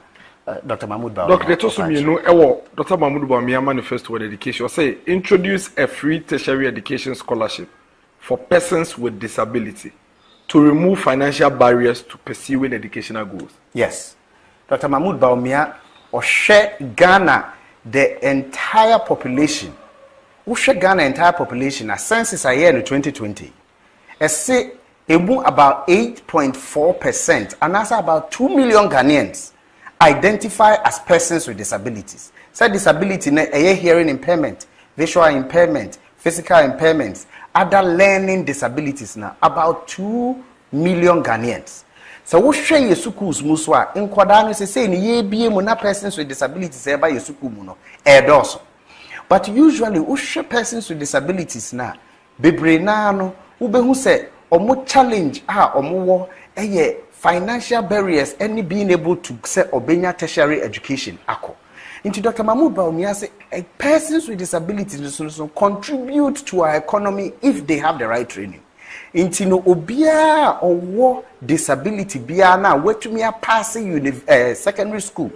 Dr. Mahmoud Bawumia. Dr. Tosumi, Dr. Mahmoud Bawumia manifesto with education. Say introduce a free tertiary education scholarship for persons with disability to remove financial barriers to pursuing educational goals. Yes. Dr. Mahmoud Bawumia or share Ghana the entire population. Who share Ghana entire population as census a year in 2020. I say about 8.4% and that's about 2 million Ghanaians identify as persons with disabilities. So disability a hearing impairment, visual impairment, physical impairments, other learning disabilities now, about 2 million Ghanaians. So we share your schools muswa in Kwadano say ni ye mo na persons with disabilities eba your school no edoso. But usually we share persons with disabilities na bebre na no ube hu say omo challenge omo wo financial barriers any being able to say obenya tertiary education ako. Into Dr. Mahmoud Bawumia say persons with disabilities contribute to our economy if they have the right training. Into no obia or disability bia na wetumi pass secondary school.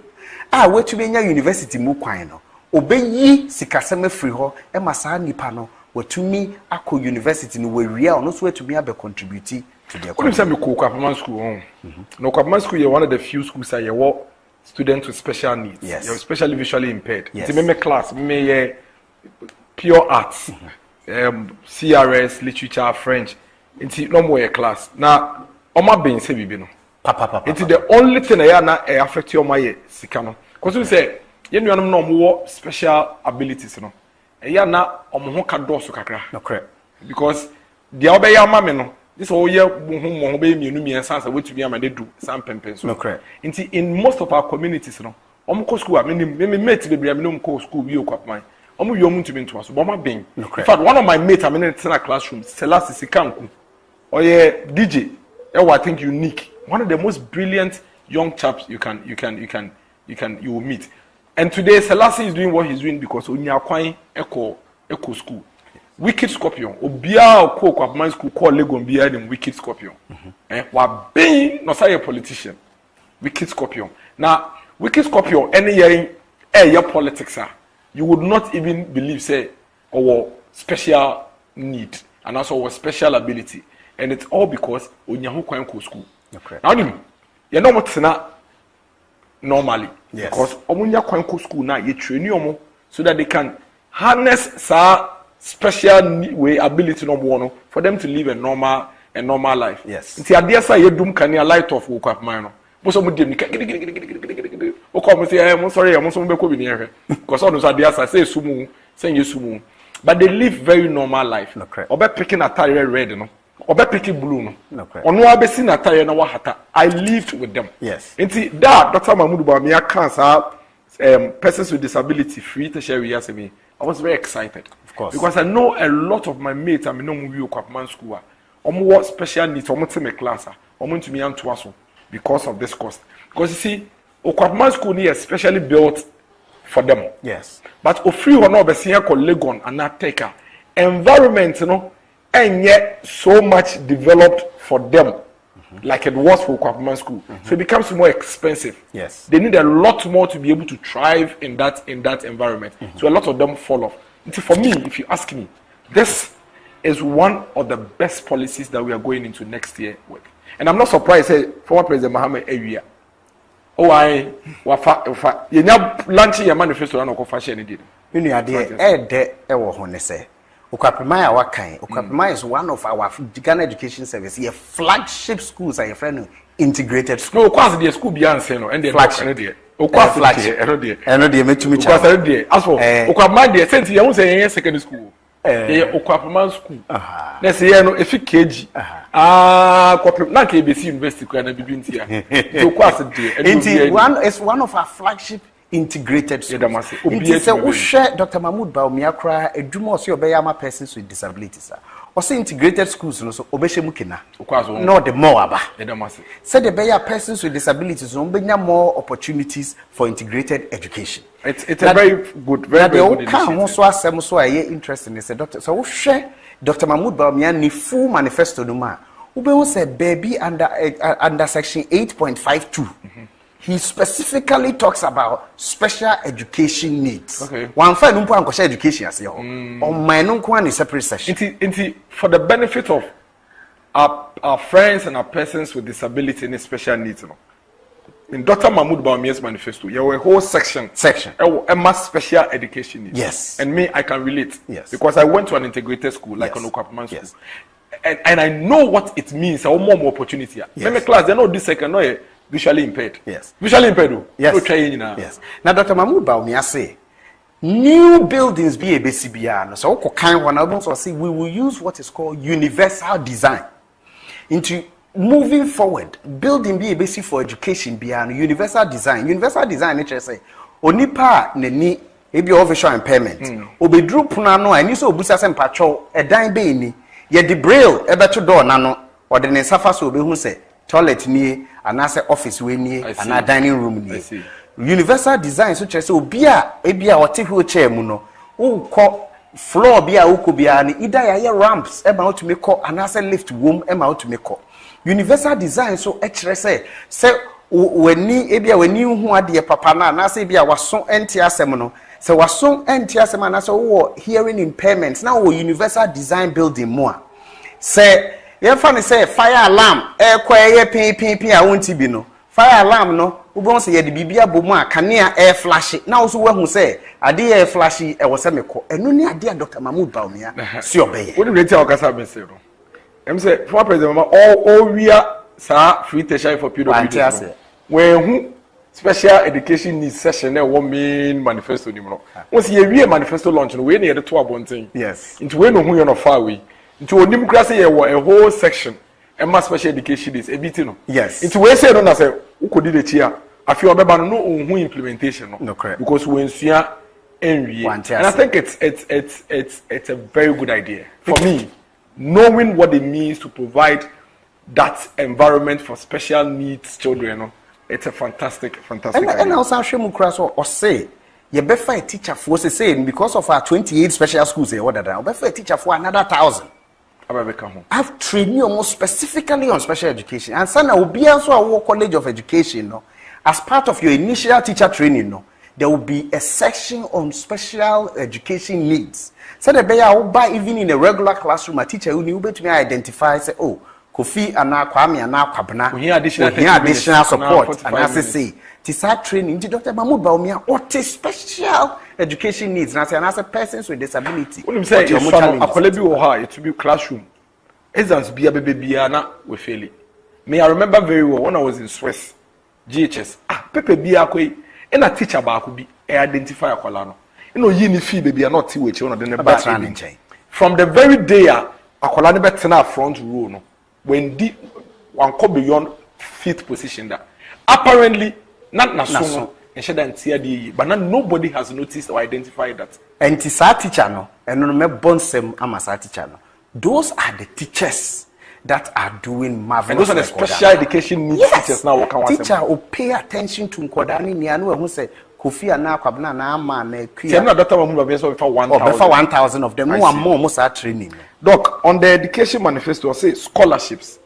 Wetumi nya university mu kwan no. Obeyi sikaseme free ho e masa nipa no wetumi akọ university no we ria no so wetumi abe contribute to the economy. Say me ko Kwapman school. No Kwapman school is one of the few schools that you students with special needs. Yes. You're especially visually impaired. Yes. It's me class, me pure arts, CRS, literature, French. It's no more a class. Now, Oma being say bibi no. Papa. It's the only thing that affect your my sikano. Because we say, you know, no more special abilities, no. Ya na omo ka doso kakra. No correct. Because the obey your mammy no. This whole year, who be me and sans away to be a man, they do some pempens. No correct. In most of our communities, no, school, I mean, mate, the Bramium school, you got mine. You to be to us, Boma being. In fact, one of my mates, I'm in a classroom, Selassie Kanku, or DJ, I think unique. One of the most brilliant young chaps you will meet. And today, Selassie is doing what he's doing because we are quite echo school. Wicked Scorpion, Obia ko Kwapman school call Legon Bia them Wicked Scorpion. Wa being no say a politician. Wicked Scorpion. Now, Wicked Scorpion any year politics you would not even believe say our special need and also our special ability. And it's all because onyahu kwan ko school. Okay. Now you know what's na normally. Yes. Because omunya kwan ko school na you train you so that they can harness special way ability no more for them to live a normal life. Yes. Nti ade say yedum kan ya light of Kwapman no. Bo so mo dem ni o come say I'm sorry I'm so be ko bi ni ehwe. Because all those ade say sumu, say yesumu. But they live very normal life. Obe picking attire red no. Obe picking blue no. Ono abesi na attire na wahata. I lived with them. Yes. Nti that Dr. Mahmoud Bawumia cancer persons with disability free to share with me. I was very excited. Of course. Because I know a lot of my mates, I mean, no movie Kwapman school. What special needs, to class, to me and because of this cost. Because you see, Kwapman school is especially built for them. Yes. But if you are not be seeing Legon and not take environment, and yet so much developed for them. Like it was for Kwapman school. So it becomes more expensive. Yes. They need a lot more to be able to thrive in that environment. So a lot of them fall off. For me, if you ask me, this is one of the best policies that we are going into next year with. And I'm not surprised, say, former President Mohammed Area. Oh, you know, launching your manifesto and no fashion indeed. You know, there, Ukwapimaya Wakai. Ukwapimaya is one of our Ghana education service. Your flagship schools are your friend integrated school. No, of course, the school beyond say no, and the flagship. Flagship. I know they met me. As for Ukwapimaya, since you won't say secondary school. Ukwapimaya school. Let's say no, if you KG. Ukwapimaya KBC University can be doing here. It's one of our flagship integrated schools. Dr. Mahmoud Bawumia kra edwuma oso obeyama persons with disabilities. Also integrated schools no so obehemu kina. No the more aba. Said the beya persons with disabilities no benya more opportunities for integrated education. It's a very good initiative. So asem so aye interesting is doctor. So Dr. Mahmoud Bawumia ni full manifesto no ma. Ube say baby under section 8.52. He specifically talks about special education needs. Okay. One fine education as your on my non separate session. For the benefit of our friends and our persons with disability and special needs. In Dr. Mahmoud Bawumia's manifesto, there were a whole section. A special education needs. Yes. And me, I can relate. Yes. Because I went to an integrated school, like an Kwapman school. Yes. And I know what it means. I want more opportunity. Yes. My class, they know this second, no, visually impaired. Yes. Visually impaired. Yes. No training now. Yes. Now, Dr. Mahmoud Bawumia say, new buildings be a BCBR. So, we will use what is called universal design. Into moving forward, building be a basic for education beyond universal design. Universal design, nature say, onipa neni ebi of visual impairment. Obedru punano, and you so busa sem patrol, a dime be ni, ye de braille, ebeto door nano, or the nesafa so be who say. toilet nie anase office we nie ana dining room nie universal design so chese obi a ebia wote wheelchair mu no wo floor bia wo bia ni either ya ramps e ma wo to make anase lift wom e ma wo to make universal design so e kire se wani ebia wani hu ade papa na anase bia waso enti asem no se waso enti asem anase wo hearing impairment na wo universal design building mo a se ye fa ne say fire alarm ye pin a wonti bi no fire alarm no wo bon se ye de bibia bomu a kanea air flash na wo so wahu say ade air flash e wo se meko enu ni ade Dr. Mahmood Bawumia si obeye wo ni reti akasa be se ro em say for president mama all we are sa free tertiary for PWD when who special education needs session na wo main manifesto ni mo won se ye wie manifesto launch no we na ye de to abonten yes into we no hu yo no far away into onim kra say ye wo a whole section and special education is everything no yes into we say no na say ukodi de chi a afi obeba no hu implementation no correct because when sua enwie and I think it's a very good idea for me knowing what it means to provide that environment for special needs children no it's a fantastic idea. And also shemu kra so or say you befa a teacher for say because of our 28 special schools here what that befa a teacher for another 1,000. I've trained you almost specifically on special education. And sana will be also a college of education. No? As part of your initial teacher training, no? There will be a section on special education needs. So the bear will buy even in a regular classroom, a teacher will be to identify, say, oh, Kofi and Kwame and Kwabna, we additional support. And as I say, to start training, Dr. Mahmood Bawumia, what is special education needs? And as a person with disability, what I'm saying is, it to be classroom. Exams be a baby, we fail it. May I remember very well when I was in Swiss, GHS. Pepe be a koi, and a teacher back be identify a colano. You know, you fee baby are not tea which one of the back. From the very day a colano better na front row no. When the one come beyond fifth position that apparently not national and she didn't see but nobody has noticed or identified that. And tisa teacher no and no me bonsem amasa teacher no. Those are the teachers that are doing marvelous. And those are the special education needs teachers now. Teacher will pay attention to Nkodani Nianu who say Kofi and Kwabna na ama na Kuya. Dr. Mahmood Bawumia for 1,000. For 1,000 of them. Who are more most are training. Doc, on the education manifesto, I say scholarships.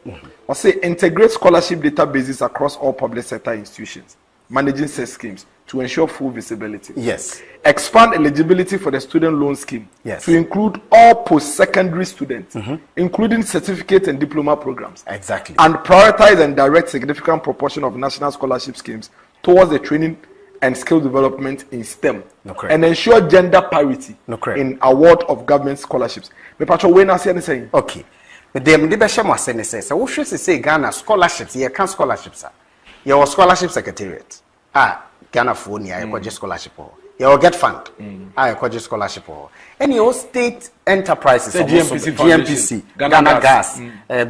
I say integrate scholarship databases across all public sector institutions, managing such schemes to ensure full visibility. Yes. Expand eligibility for the student loan scheme. Yes. To include all post-secondary students, including certificate and diploma programs. Exactly. And prioritize and direct significant proportion of national scholarship schemes towards the training and skill development in STEM, and ensure gender parity in award of government scholarships. Me patro we na say anything. Okay. But them the best mo say say we should say Ghana scholarships. Here can scholarships. Your scholarship secretariat. Ghana phone here you scholarship. Your get fund. You scholarship. Any all state enterprises, GMPC, Ghana Gas,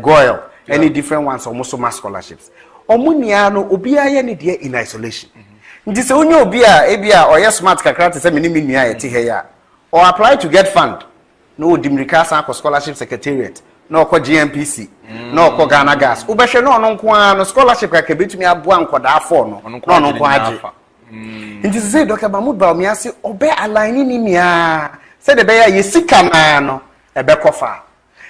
Goil, any different ones almost mass scholarships. Omunia no obia ye ni dey in isolation. Nti se onye obi a ebia or smart kakra te se menimi nua eti he ya or apply to get fund no dimrika san ko scholarship secretariat no ko GMPC no ko Ghana Gas ubehwe no no nko a no scholarship ka betumi aboa nkoda afọ no no nko age nti se Dr. Mahmood Bawumia se obe align ni nia se de be ya yesika na no ebe kofa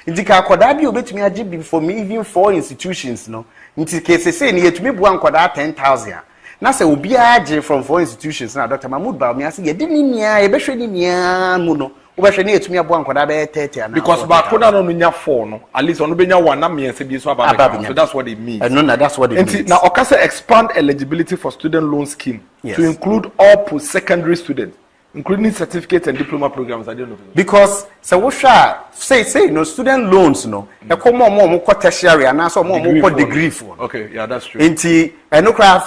nti ka akoda bi obetumi age bi for me even for institutions no nti ke se ni yetumi boa nkoda 10,000 na se obi age from four institutions na Dr. Mahmood Bawumia say ye di ni nia ye behwe ni nia mu no wo behwe ni etumi abo ankoda be 30 na because ba koda no nya 4 no at least ono be nya 1 na miense bi so aba so that's what it means no that's what it means now okase expand eligibility for student loan scheme to include all post secondary students including certificate and diploma programs. I don't know because so we say no student loans no e come more tertiary and so more degree for. Okay, yeah, that's true. Nti no cry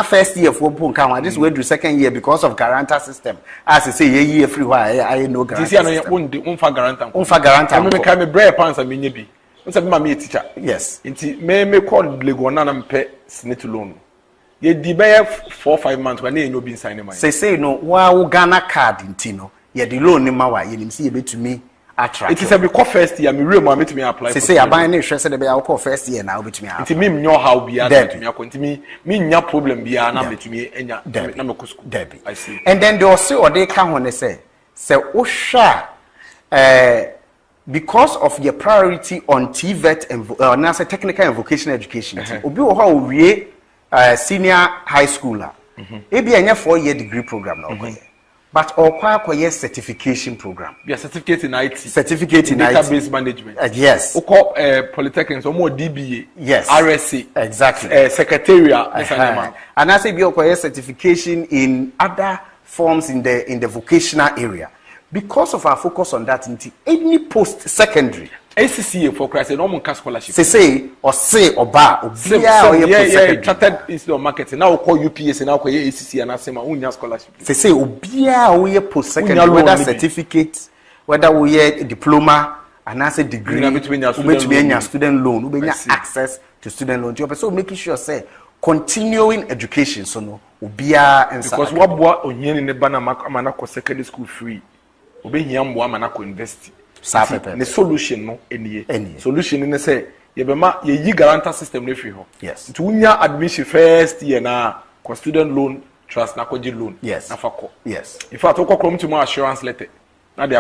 first year for pun kan this way to second year because of guarantor system as I say year everywhere I know guarantor. This year no unfa guarantor. Unfa guarantor. Me kai me break pants and me bi. Unsa be ma me teacher. Yes. Nti me call lego na mpe snit loan. Ye di be 4-5 months when you no be sign money. Say no wa Ghana card nti no ye di loan ni ma wa ye nim say ye betumi It is a big first year. Me real moment me apply. Say I buy any share say be I first year now bet me. It me know how be that me akon me nya problem be na bet me enya na me school. Debbie. I see. And then they also or they can when they say Osha because of your priority on TVET and now say technical and vocational education. Obi wo how we senior high schooler. Ebi enya 4-year degree program now. But or certification program. Yeah, certificate in IT. Certificate in database IT. management. Yes. Oko polytechnics or more DBA. Yes. RSC. Exactly. Secretariat. And I say be or certification in other forms in the vocational area. Because of our focus on that, any post secondary. ACCA for Christ, no more scholarship. Say or bar or chartered institute of marketing. Now call UPS and now call ACCA and asema unya scholarship. Say obia we post secondary whether certificate, whether we a diploma, and as a degree, between your student loan, we access to student loan. So making sure say continuing education so no obia and because what boy onye in the banner manako secondary school free. Obe hiambo manako university. The solution no any solution in say ye be ma ye yi guarantor system no free ho. Yes. To unya admission first year na ko student loan trust na koji loan. Yes. Na fako. Yes. In fact oko come to my assurance letter. Na they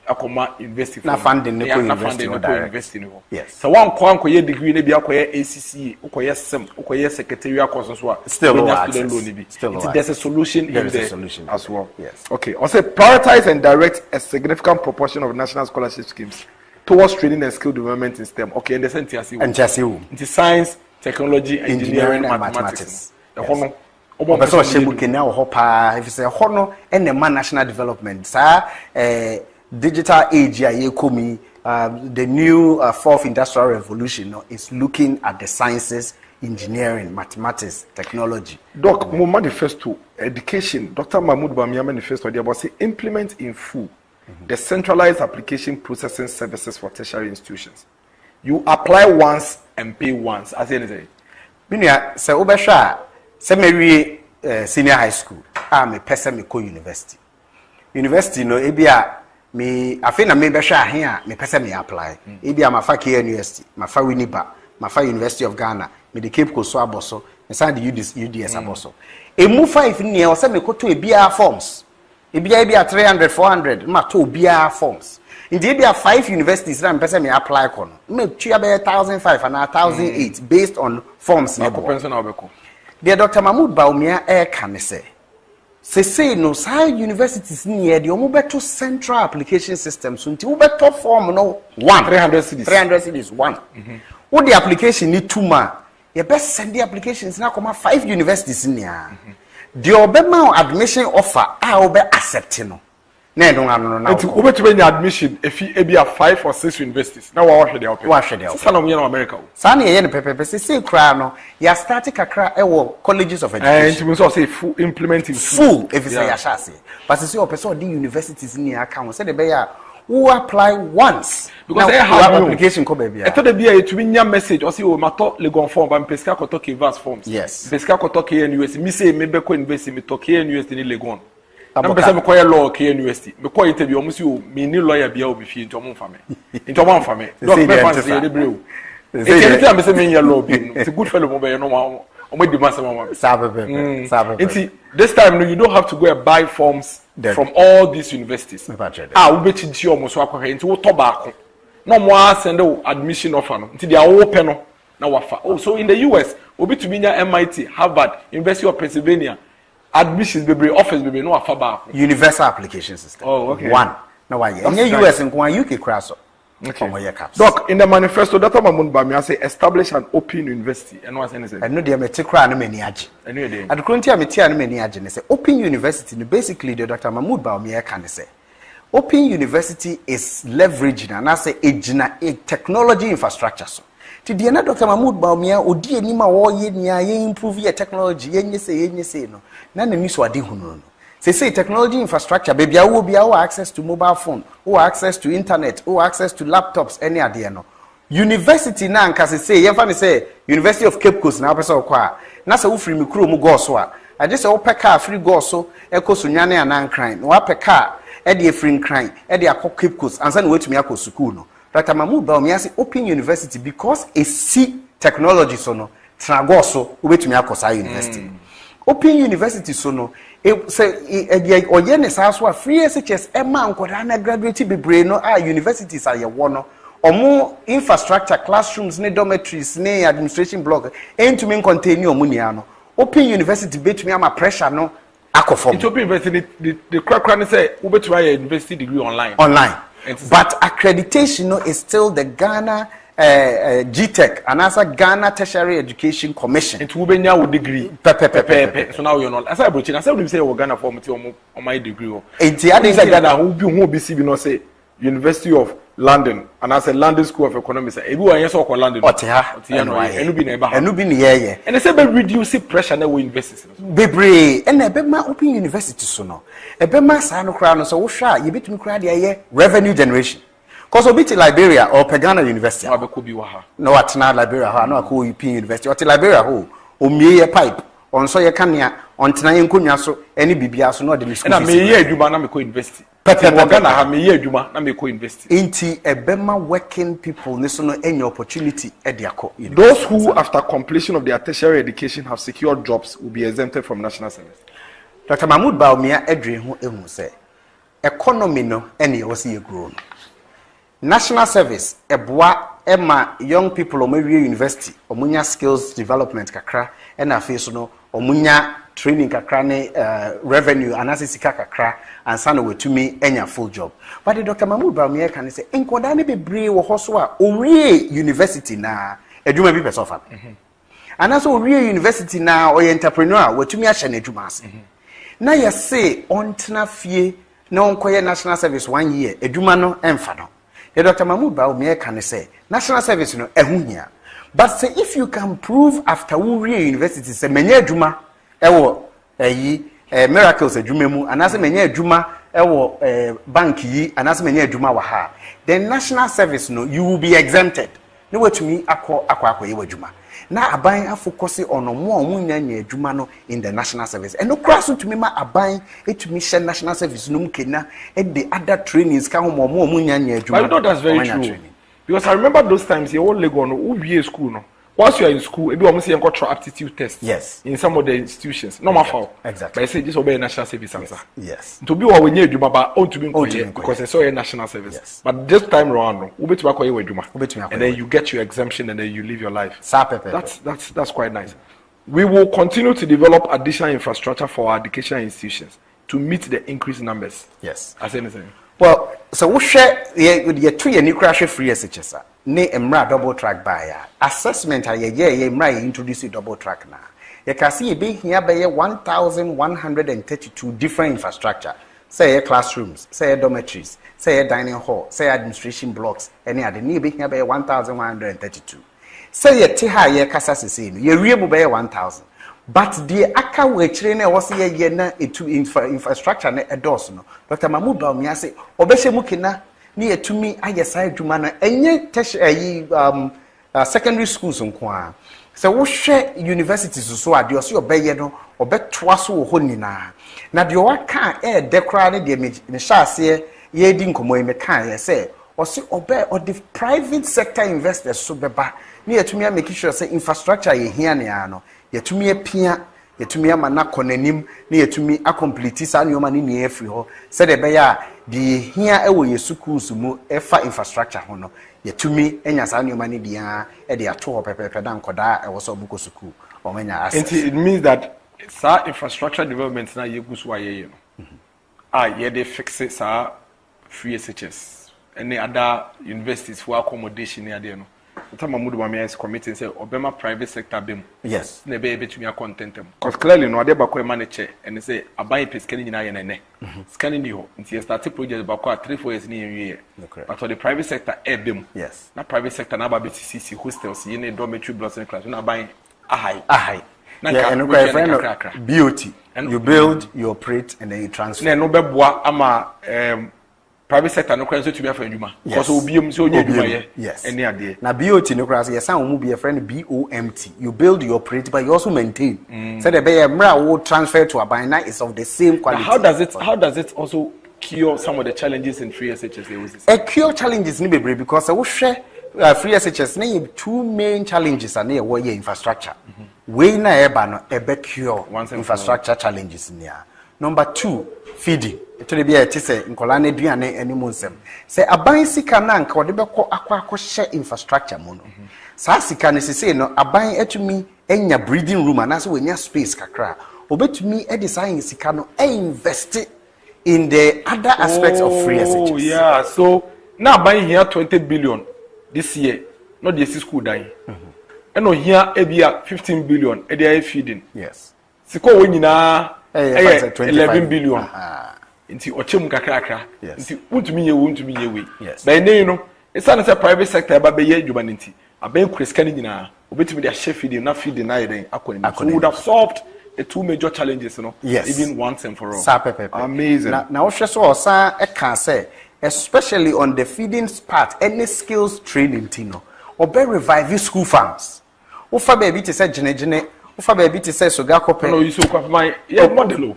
akoma university na funding ne ko university no. Yes. So one ko ankoye degree ne bi akoye ACCA, ukoye SEM, ukoye secretarial course so still no student loan bi. Still there's a solution in there as well. Yes. Okay. Also prioritize and direct a significant proportion of national scholarship schemes towards training and skill development in STEM. Okay, and the sense into science, technology, engineering and mathematics. The hono obo so shebu kenya wo hopa if say hono and the national development digital age the new fourth industrial revolution is looking at the sciences, engineering, mathematics, technology. Doc, my manifesto, education, Dr. Mahmoud Bawumia manifesto, they about say implement in full the centralized application processing services for tertiary institutions. You apply once and pay once, as anything. Minia, say obesha, say maybe senior high school, me person me co university. University no ebia me afina me be sha here me pese me apply e bia ma fa K University ma fa Winneba ma fa University of Ghana me the Cape Coast aboso me send the UDS aboso e mu 5 ne o se me ko to e bia forms e bia 300 400 ma to bia forms in the bia 5 universities na me pese me apply kono me tua be 1500 and 1008 based on forms ne ko pension na obeko the Dr. Mahmoud Bawumia can say say no side universities near the omobeto central application system so until omobeto form no 300 cities 1 what the application need 2 ma you best send the applications na come 5 universities near the obema admission offer obe accept no na no obeto be admission if e be 5 or 6 universities na wa hwe dey open sana mo na America sana ye ne pepepe say kra no ya start kakra e wo colleges of education and so say full implementing full if it's ya shase but say o person the universities ni account say the be ya who apply once because they have application ko baby e to the be to nya message o say o mato legon form ba mpesika ko to Kivas forms yes mpesika ko to KNUS mi say me be ko university mi to KNUS ni legon I'm person me call law K University. Me call interview omo si o me ni lawyer bia o be fi nti omo mfa me. Nti omo mfa me. Doc me fancy dey brew. Eti am say me nya law bi. It's a good fellow mo be no omo di masa mama. Sabe. Nti this time no you don't have to go and buy forms from all these universities. We be chi omo so akwa nti wo to baako. No mo send admission offer no. Nti they are open no na wafa. Oh so in the US obi to be nya MIT, Harvard, University of Pennsylvania. Admissions be office be no afaba universal application system. Oh, okay. One. No why? In the US and UK crash. Okay. Doc, in the manifesto, Dr. Mahmoud Bawumia say establish an open university. And what's anything? I know they meti kra no many age. I know they. At the current time meti no many age. Say open university. Basically, the Dr. Mahmoud Bawumia can say open university is leveraging and I say a technology infrastructure. So. To the end, Dr. Mahmoud Bawumia odi anima wo ye nia ye improve your technology ye say no na na miso ade hu no say technology infrastructure baby awo bia wo access to mobile phone wo access to internet wo access to laptops any ade no university na anka say ye fa me say University of Cape Coast na person kwa na say wo free me kuro mu go so a ade say wo peka free go so ekoso nwane anan kran na wa peka e dey free crime e dey akọ Cape Coast and say we tumi akọ school no Dr. Mahmoud Bawumia say open university because e see technology so no trago so we tumi akọ sa university open university so no e say oye ne sa so a free SHS e ma nkoda na graduate bebre no a universities are ye wo no omo infrastructure classrooms ne dormitories ne administration block entumi contain omo nia no open university betumi ama pressure no akofom it open university the crack say we betumi a university degree online but accreditation no is still the Ghana GTech and as a Ghana Tertiary Education Commission. It will be now degree. So now you're not. As I brought in, I said, we say we're Ghana for my degree. It's the other Ghana who be see, no say University of London and as a London School of Economics. Everyone yes or London. And they say be reduce pressure na we invest. Bebre and a ma open university so no. A bema sa no kra no so wo hwa ye betumi kra de revenue generation. Cause obiti Liberia or Pagana University. No, at na Liberia, no, ako European University. Or Liberia, ho, o me pipe. On so ye kanya, on tina yenkunya so, any bibia so no the school. And me ye juma na me ko university. Ghana ha me ye juma na me ko university. Inti ebema working people ne so no any opportunity e de akọ. Those who after completion of their tertiary education have secured jobs will be exempted from national service. Dr. Mahmoud Bawumia edre ho ehu say economy no ene o se ye grow. National service eboa ema young people omawie university omunya skills development kakra and afi so no omunya training kakra ne revenue anasisika kakra and sana wetumi enya full job but the Dr. Mahmoud Bawumia can say enkoda ne bebre wo hoso a owie university na edwuma bi person fa anaso owie university na oye entrepreneur wetumi ahye na edwuma ase na yese ontena fie na onkoye national service 1 year edwuma no emfa no. The Dr. Mahmoud Bawumia can say national service no ehunya but say if you can prove after we university say menye adwuma ewo miracles adwuma mu anase menye adwuma ewo bank yi anase menye adwuma wa ha then national service no you will be exempted no wetumi akọ ye adwuma na aban afocus on mo omunya adwuma no in the national service and no cross to me ma aban etumi share national service no mkena and the other trainings ka ho mo omunya adwuma. I know that's very true because I remember those times you only go no who school no once you are in school ebi omo say enko try aptitude test yes in some of the institutions normal foul exactly but I say just obey national service answer yes to be what we need adwuma ba on to be because I saw a national service yes. But this time around no we betu akọ ye adwuma and then you get your exemption and then you live your life. That's quite nice. We will continue to develop additional infrastructure for our educational institutions to meet the increased numbers. Yes. As anything. Well, so we share ye two ye new crash free SHS. Ne emra double track by assessment ye emra introduce double track na. You can see be here by 1,132 different infrastructure. Say classrooms, say dormitories, say dining hall, say administration blocks, any other need be here by 1,132. Say ye tiha ye kasa se ye rebu by 1,000. But the aka we chire was ye na etu infrastructure na edos no. Dr. Mahmoud Bawumia say obehye mukina ni etumi ayesa adwuma na enye secondary schools nko a. So wo hwe universities so ade o so obeye no obetoa so wo honina. Na de o aka dekra ne de me hyase ye di nkomo e me kan ye say o se obe o the private sector investors so beba ni etumi make sure say infrastructure ye hia ne ano yetumi apia yetumi amana konanim na yetumi accomplete sa nyoma ne ne afri ho se de be ya de hia ewo yesukuus mu efa infrastructure ho no yetumi enya sa nyoma ne dia e de ato ho pepepe da nkoda ewo so buko school o menya access. It means that sa infrastructure development na yegusu wa ye no ye dey fix it sa free SHS any other universities for accommodation near there no. Dr. Mahmoud Bawumia is committing say obema private sector bem. Yes. Na be betumi akontentem. Because clearly no ade bako manage and they say aban pescani nyina ye nene. Scanning you until start project bako 3-4 years ni enwie. But for the private sector bem. Yes. Na private sector na ba BCC hostels ye ne dormitory blocks in class na aban ahai. Yeah, and BOT. You build, you operate, and then you transfer. Na no beboa ama private sector no kwan so to be for adwuma because obiom so onye adwuma ye any ade na BOT no kwan so yesan omu be a friend BOMT you build you operate but you also maintain so the be mra wo transfer to a binary is of the same quality. How does it also cure some of the challenges in free SHS? A cure challenges ni bebre because we share free SHS na two main challenges are near where infrastructure. We na eba no ebe cure infrastructure challenges niya. Number 2, feeding. Ito be a say nkola na aduane ani mu nsem. Say aban sika na nka wode beko akwa share infrastructure mu no. Sa sika ne say no aban etumi enya breathing room and also wenya space kakra. Obetumi e design sika no invest in the other aspects of free SHS. Oh yeah, so now buying here 20 billion this year, not the school dying. And no here ebia 15 billion e dey feeding. Yes. Siko we nyina 11 billion. Inti ochem kakra. Inti untumi ye we. Yes. But you know, it's not a private sector ba be ye djuma nti. Aben kreska ni nyina, obetumi dey share feeding na feeding na yeden akoni. So we would have solved the two major challenges, you know, yes. Even once and for all. Amazing. Now, can say, especially on the feeding part, any skills training, Tino, or be revive school farms. Ufa baby to say Jene, Ufa baby to say Sogako. No, you so my model.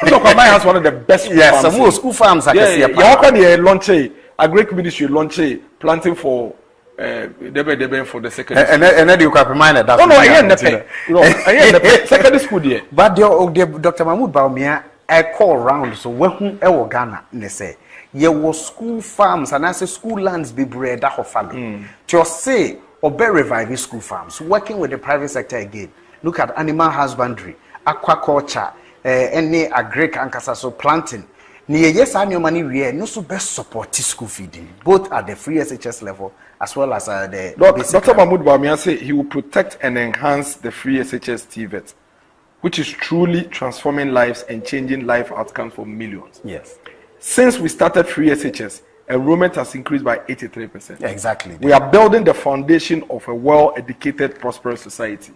So my has one of the best. Yes, some more school farms. Yeah. How can you launch a great ministry launch a planting for? Debe for the secondary school. And you can remind that. No, I ain't the secondary school there. But the Dr. Mahmoud Bawumia, I call round so when ewo Ghana ne say ye was school farms and as school lands be bred that of family. Just say or be revive school farms, working with the private sector again. Look at animal husbandry, aquaculture, any agric and so planting. Near yes, annual money we no so best support school feeding, both at the free SHS level as well as the Dr. Mahmoud Bawumia say he will protect and enhance the free SHS TVET, which is truly transforming lives and changing life outcomes for millions. Yes. Since we started free SHS, enrollment has increased by 83%. Yeah, exactly. We are building the foundation of a well-educated, prosperous society.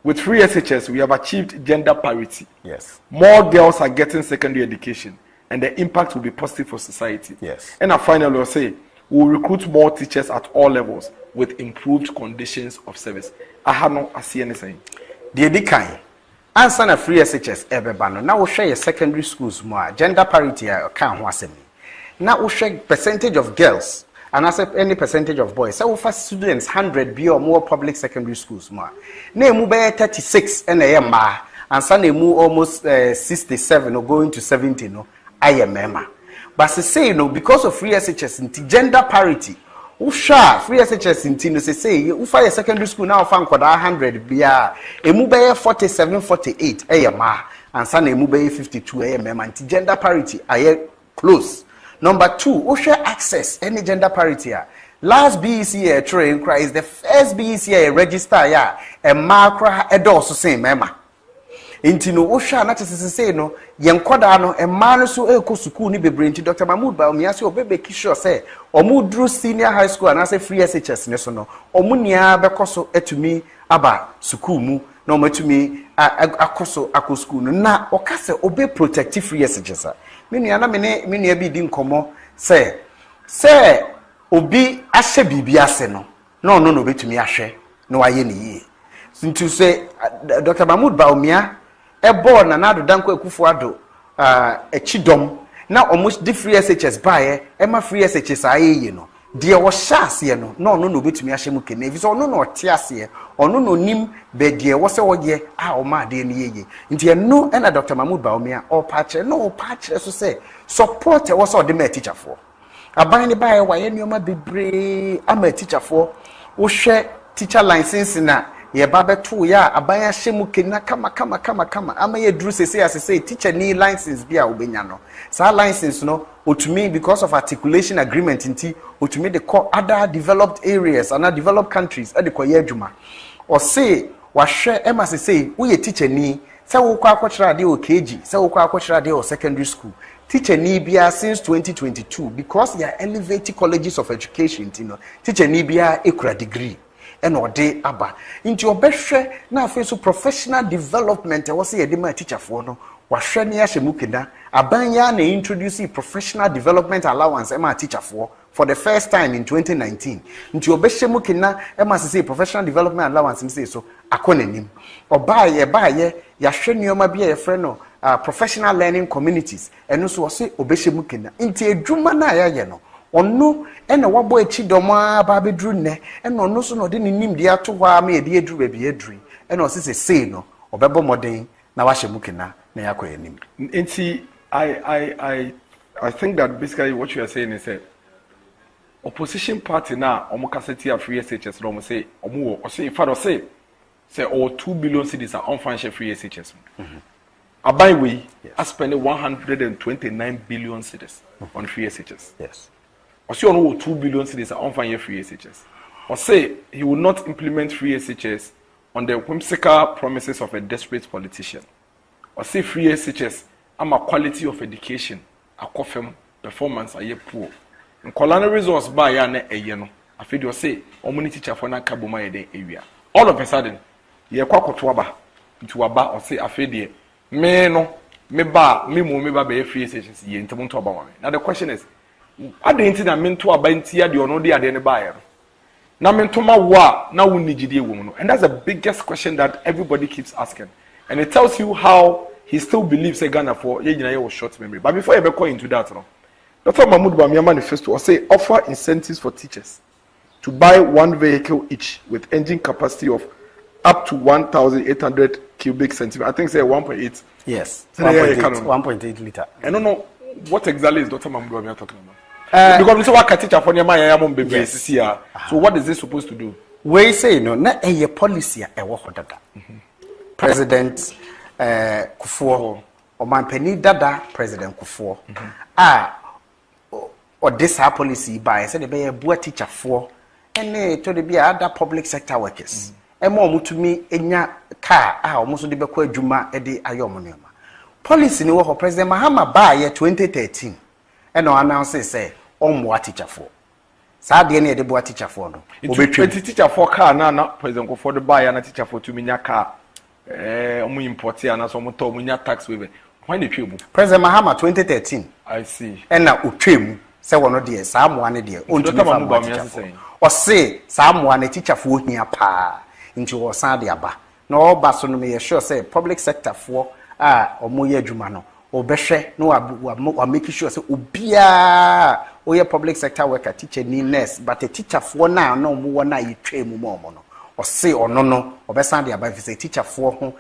With free SHS, we have achieved gender parity. Yes. More girls are getting secondary education, and the impact will be positive for society. Yes. And finally, I'll say, we will recruit more teachers at all levels with improved conditions of service. I have not seen anything. The Edikai, answer na free SHS ebebano. Now we share secondary schools more gender parity. Can't wasem. Now we share percentage of girls and as any percentage of boys. So we first students 100 be or more public secondary schools more. Name be 36 and a ma and some move almost 67 or going to 70 no. I am Emma. But say no because of free SHS in gender parity. Usha free SHS in Tino say you fire secondary school now fan koda 100 bia emube 47 48 ma and san emube 52 and gender parity aye close. Number 2, usha access any gender parity. Last BEC train cry is the first BEC register ya e makra edo so same mema. Inti no osha na tese say no yenkoda no emma no so eko school ni bebre nti Dr. Mahmoud Bawumia say obebe kisho say omudru senior high school and say free SHS ne so no omunia bekoso etumi aba school mu na omatumi akoso akọ school no na okase obe protect free SHS a menua na menua bi di nkomo say obi ahye bibia ase no na ono no betumi ahwe na waye ne yie sintu say Dr. Mahmoud Bawumia born na nado danko ekufu ado echidom na almost the free SHS bae ema free SHS aye no de wo hyase no no no obetumi ahye mu kene bi so no no otiase ono no nim be de wo se wo ye o ma de ne yeye nti no na Dr. Mahmoud Bawumia o pache so say support wo so de ma teacher for aban ne bae wa ye nioma bebre ama teacher for wo hwe teacher license na ye babe to ya abanya hyemu kena kama ama ye dru say teacher ni license bia obenya no sa license no otumi because of articulation agreement nti otumi de call other developed areas and developed countries e de koye adwuma o say wa hwe ema say wo ye teacher ni say wo kwa akochira de o KG say wo kwa akochira de o secondary school teacher ni bia since 2022 because they are elevated colleges of education teacher ni bia ekura degree and ode aba into obehwe na afi so professional development was say the teacher for no wahwe ne yahye mukeda abanya na introduce professional development allowance ema teacher for the first time in 2019 into obehwe mukena ema say professional development allowance say so akonanim obaye yahwe nioma bia ye frɛ no professional learning communities eno so se obehye kenya nti edwuma na ya no ono ena wabo echi doma ba bedru ne ena ono so no de nim de ato hwa ma ede edru ba bi edru ena o se sei no obebo moden na wahye mukena na yakọ enim. Nti I think that basically what you are saying is that opposition party now omokaseti a free SHS no say omo o say in fact say all 2 billion cedis are unfinanced free SHS. Abai we are spending 129 billion cedis on free SHS. Yes. Or say on 2 billion cedis are unfinanced free SHS. Or say he will not implement free SHS on the whimsical promises of a desperate politician. Or say free SHS am a quality of education, a coffin performance are poor. In colonial resource by ya no. I feel you say omuni teacher for na kabuma area. All of a sudden, ye kwa kotwaba into aba or say afedie me no me ba be free SHS ye ntemo to aba. Now the question is, ade na me to aba ntia de ono de ade ne ba ya. Na me to ma wa na woni gidie wo no. And that's the biggest question that everybody keeps asking. And it tells you how he still believes a Ghana for ye was short memory. But before I ever go into that, Dr. Mahmoud Bawumia manifesto or say offer incentives for teachers to buy one vehicle each with engine capacity of up to 1,800 cubic centimeters. I think say 1.8. Yes, 1.8 liter. I don't know what exactly is Dr. Mahmoud Bawumia talking about. Because we say what teacher for yes. So what is this supposed to do? We say no, na a policy a dada. President Kufuor or Mampeni Dada, President Kufuor. Or this our policy by said be a boy teacher for and to be other public sector workers. And more to me enya car almost the Bekwe Juma Edi Ayomonema. Policy no for President Mahama by year 2013 and no announces say more teacher for. Sadly, any the boy teacher for no. It's teacher for car now, President Kufuor the buy and a teacher for 2 million car. Import and as much tax waiver. When the tube President Mahama 2013. I see. And now utrim say one of the someone dear. Or say someone a teacher for near pa into or Sadiaba. No Bason may assure say public sector for or Moya Jumano or Beshe no or making sure say Ubia or your public sector worker teacher need less, but a teacher for now no more na you train more mono. Or say or no or beside about if a teacher for whom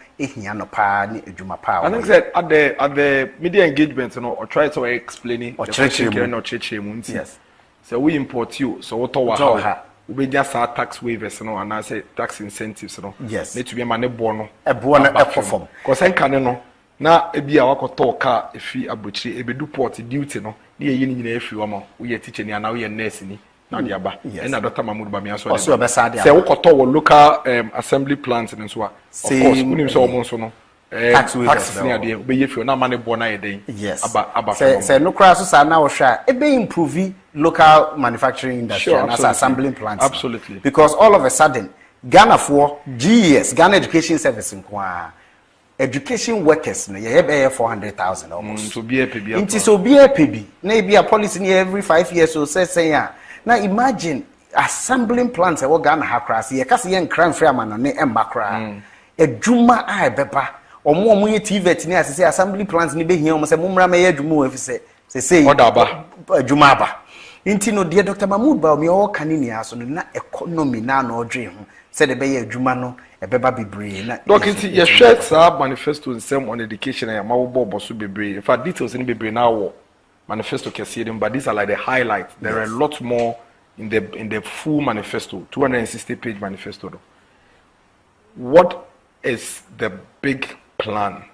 no pa ni ejuma pa. I think that at the media engagement, or try to explain or church. Yes. So we import you. So what our we just tax waivers, and I say tax incentives, Yes. Need to be a money bono. A bono perform. Because I can't now a be a car if he abuchi a do port duty no. Near yin if you are we are teaching and now we are nursing. And Dr. Mahmoud Bawumia so beside say we local assembly plants and so on. Of course, we need almost no tax near there. Be if you na money born a day. Yes. Say no crosses are now share. It be improve local manufacturing industry and as assembling plants. Absolutely. Because all of a sudden, Ghana for GES, Ghana Education Service in education workers, no, you have 400,000 almost. To be a PB. It is so be a PB. Maybe a policy near every 5 years or say yeah. Now imagine assembling plants e wo Ghana ha kra se ye kase ye nkran free amano ne emba kra edwuma a beba omo ye TVET ni asese assembly plants ni be hia omo se mumra me ye edwuma ofise se odaba edwuma aba nti no de Dr. Mahmoud Bawumia o kanini aso no na economy na na odwe ho se de be ye edwuma no e beba bebre na doc nti ye share sa manifesto nsem on education ya ma wo bo so bebre in fact details ni bebre na wo manifesto can see them, but these are like the highlights. There are a lot more in the full manifesto, 260-page manifesto. Though. What is the big plan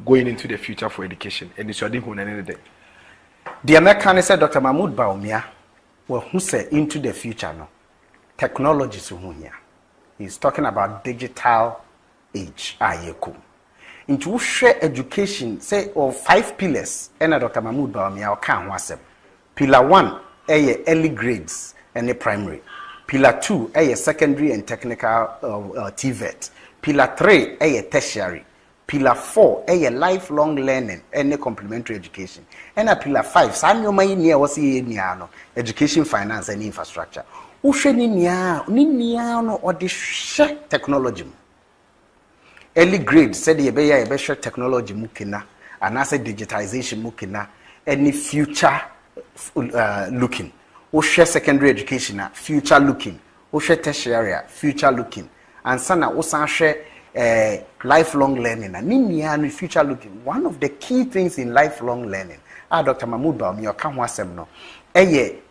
going into the future for education? And it's your day. The American said Dr. Mahmoud Bawumia, well, who said into the future no technology so here. He's talking about digital age. Into share education, say, or 5 pillars, and Dr. Mahmoud Bawumia can wasem. Pillar 1, early grades and the primary. Pillar 2, secondary and technical TVET. Pillar 3, tertiary. Pillar 4, lifelong learning and complementary education. And a pillar 5, Samuel Maynia was education, finance, and infrastructure. Ushe ni niano or the share technology. early grade said ye be ya be share technology mukina and as digitization mukina any future looking. We share secondary education future looking. We share tertiary future looking. And sana we share lifelong learning and future looking. One of the key things in lifelong learning, Dr. Mahmoud Bawumia ka ho asem no,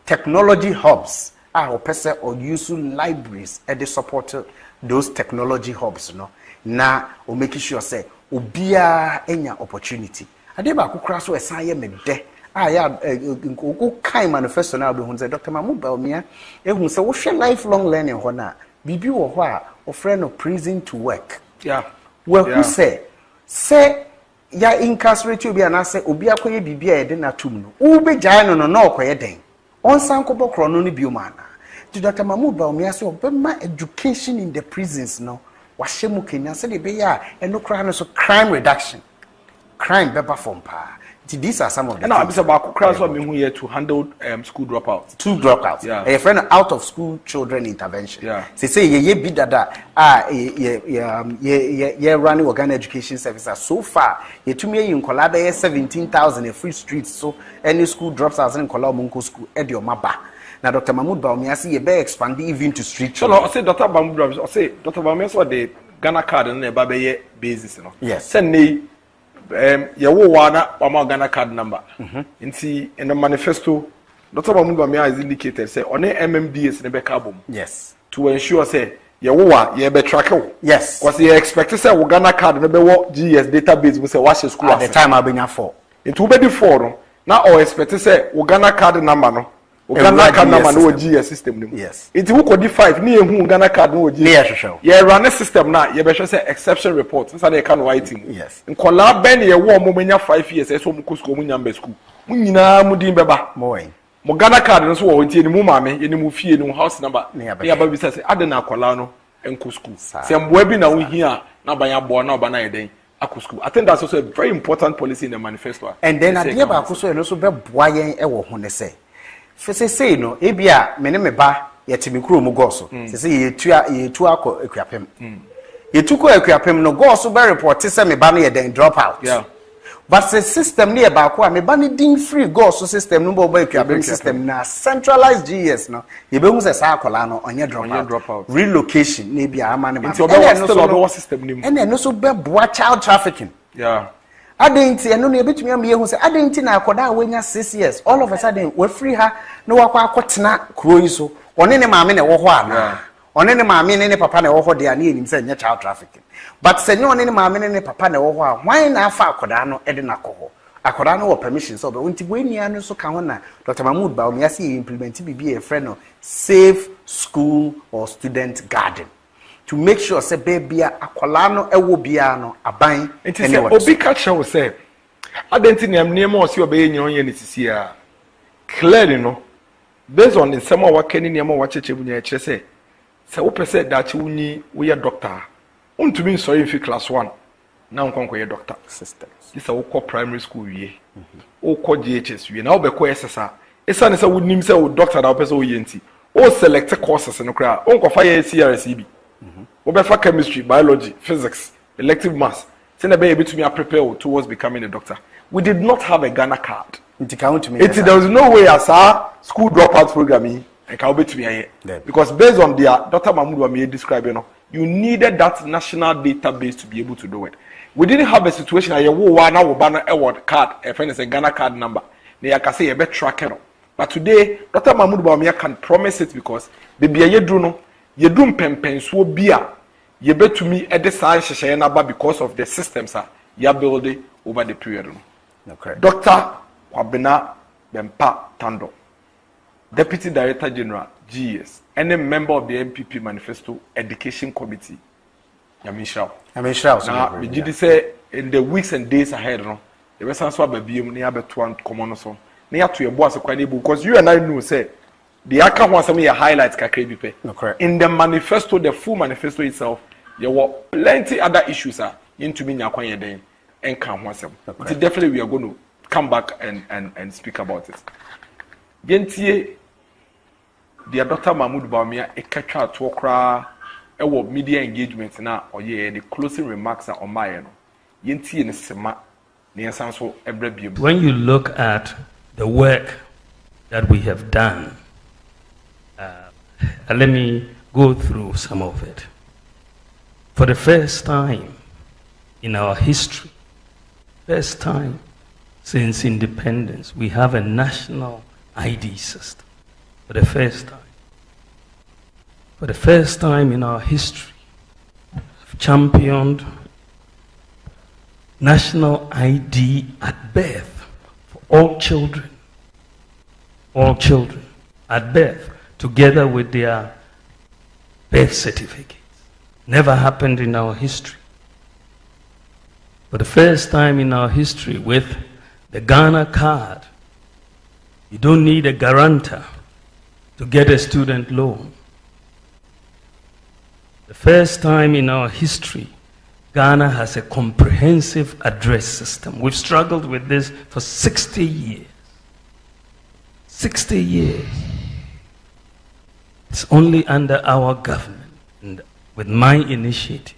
technology hubs or person or use libraries and they support those technology hubs no. Na o make sure say obia enya opportunity. Ade ba kokra so esan me de ya go kind manifesto na be hu say Dr. Mahmoud Bawumia ehun say wo hwe lifelong learning ho na bibi wo ho a o friend of prison to work. Yeah. Well, who say ya incarcerate obi anase obi akoye bibi a yede na tum no. Wo be gyan no no okoye den. Onsan ko bokro no ni biomana. To Dr. Mahmoud Bawumia say obema education in the prisons no. Washemu Kenya said be ya and no crime so crime reduction. Crime beba from pa. These are some of the and I'm about crowds here to handle school dropouts. Two dropouts. Yeah. A friend out of school children intervention. Yeah. They say ye be dada ye running organ education services so far. Ye to me in Kolaba 17,000 a free streets so any school drops out in Kolaba Munko school ed your maba. Now Dr. Mahmoud Bawumia say ye be expand even to street children. So I say Dr. Bawumia say Dr. Bawumia so the Ghana card and the baby basis you know. Yes. Send me yawo wana wama Ghana card number. In the manifesto, Dr. Mahmoud Bawumia has indicated say on MMDS ne be carbon. Yes. To ensure say yawo wa ye be track. Yes. Because you expect say wo Ghana card ne be wo GS database we say wash school at the time abenya 4. It will be the 4 no. Now or expect say wo Ghana card number no. Ghana card number no GS system. Yes. It will code 5 ni ehun Ghana card no GS. Yeah, run a system na ye be sure say exception report. Say they can writing. Yes. In kola ben ye wo mo menya 5 years so mo school mo nyamba school. Mo nyina mo din beba. Mo Ghana card no so wo ntie ni mo maame ye ni mo fie ni house number. Ne aba bi say adena kola no enko school. Say mboa bi na wo hia na banya boa na oba na ye den. School. I think that's also a very important policy in the manifesto. And then at the eba so no so be boa yen e wo ho ne say. Say no ebia me ne me ba yetimi kuro mu go so say yetu akọ akuapem yetu ko akuapem no go so be report say me ba no ye den drop out. Yeah. But the system ne ba ko a me ba ne din free go so system no ba akuapem system na centralized GS no ye be hu say sa akola no onye drop out relocation ne bia ama ne ba so be system ni mu and no so be boa child trafficking. Yeah. Adenti eno na ebetumi am yehu se adenti na akoda awenya 6 years all of a sudden we free her no wakwa akotena kuro yi so one ne maame na wo ho ana one ne maame ne papa na wo ho de ana enim se nya child trafficking but se ne one ne maame ne papa na wo ho a hwan na afa akoda no ede na koho akoda no wo permission so be wonti buenia no so ka ho na Dr. Mahmoud Bawumia say implement bibi e friend no safe school or student garden to make sure say baby akola no ewo bia no aban anyway obi catch we say adenti niam niam o si obeye nyon ye nisisi a clearly no based on the some wa keni niam wa cheche bunya e kire say wo pese da che wuni wo ye doctor untumi so in fi class 1 na nkonko ye doctor systems this a wo primary school wie wo ko GHS wie na wo be ko SSA esa ne say wo nim say wo doctor da wo pese wo ye nti wo select courses no kra onko fa ye CRCB for chemistry, biology, physics, elective maths. Say be able to prepare towards becoming a doctor. We did not have a Ghana card. There was no way as our school dropout programming and can be to me here. Because based on the Dr. Mahmoud Bawumia describing, you needed that national database to be able to do it. We didn't have a situation where you want award card, a friend is a Ghana card number. They can say a better tracker. But today, Dr. Mahmoud Bawumia can promise it because the BIA Druno. You don't so bia you bet to me at the science because of the systems you building over the period. Okay. Dr. Kwabena Bempa Tando, Deputy Director General, GS, and a member of the MPP Manifesto Education Committee. Now, we did say in the weeks and days ahead, no, the rest of us be near to common so near to your boss because you and I know say. The account was some highlights in the manifesto, the full manifesto itself, there were plenty other issues into me and come once. Definitely we are going to come back and speak about it. Gentie, the Dr. Mahmoud Bawumia, a catcher to okra media engagement na oye the closing remarks are on my yenti ne sema ne yansanso ebra. When you look at the work that we have done, let me go through some of it. For the first time in our history, first time since independence, we have a national ID system. For the first time. For the first time in our history, we've championed national ID at birth for all children at birth, together with their birth certificates. Never happened in our history. For the first time in our history, with the Ghana card, you don't need a guarantor to get a student loan. The first time in our history, Ghana has a comprehensive address system. We've struggled with this for 60 years. 60 years. It's only under our government and with my initiative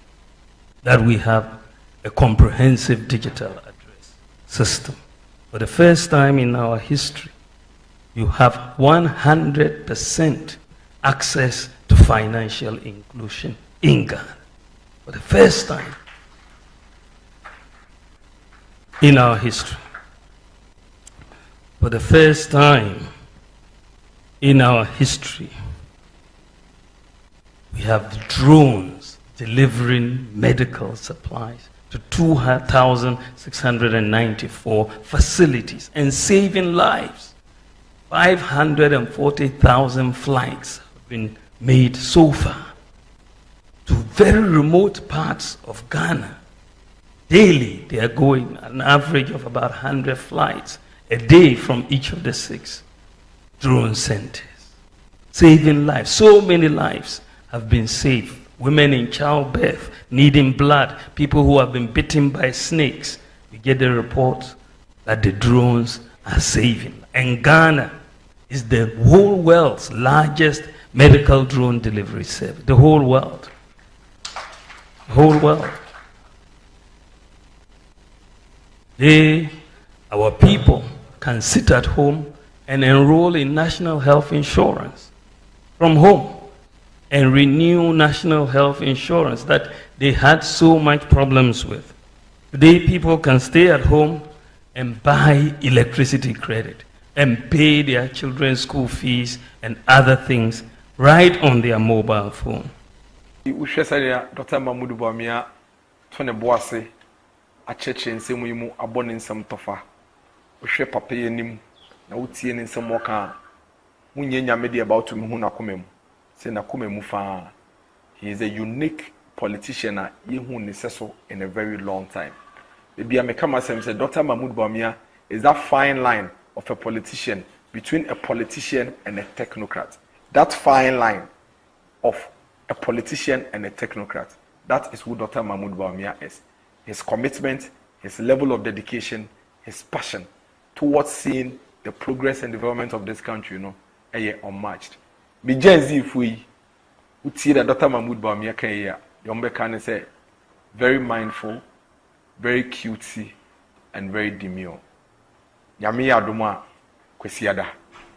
that we have a comprehensive digital address system. For the first time in our history, you have 100% access to financial inclusion in Ghana. For the first time in our history. For the first time in our history, we have drones delivering medical supplies to 2,694 facilities and saving lives. 540,000 flights have been made so far to very remote parts of Ghana. Daily, they are going an average of about 100 flights a day from each of the 6 drone centers, saving lives. So many lives have been saved. Women in childbirth, needing blood, people who have been bitten by snakes. We get the report that the drones are saving. And Ghana is the whole world's largest medical drone delivery service. The whole world. The whole world. Our people can sit at home and enroll in national health insurance from home and renew national health insurance that they had so much problems with. Today, people can stay at home and buy electricity credit and pay their children's school fees and other things right on their mobile phone. Dr. Mahmoud Bawumia, Tony Boase, a church in Simu, a born in some tofa. Ushe papa yenim, na utie in some waka. Munyenya media about to Muhuna Kumem. Say na Kumemu fa. He is a unique politician, yehu necessary in a very long time. Maybe I may come and say, Dr. Mahmoud Bawumia is that fine line of a politician between a politician and a technocrat. That fine line of a politician and a technocrat. That is who Dr. Mahmoud Bawumia is. His commitment, his level of dedication, his passion towards seeing the progress and development of this country, unmatched. Me Gen-Z if we see that Dr. Mahmoud Bawumia can say very mindful, very cutesy, and very demure. Yami aduma kwesiada.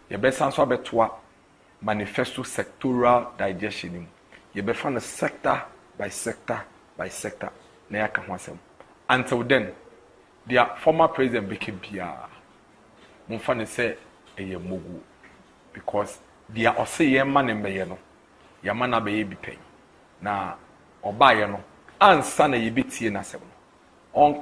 Yebe sanso abetwa manifesto sectoral digestion. Yebe fan sector by sector by sector. Until then, their former president became Bia. Mufane say a mugu because they are also a man in Bayano. Yamana baby pay. Na Obayano, and son a bit in a seven. On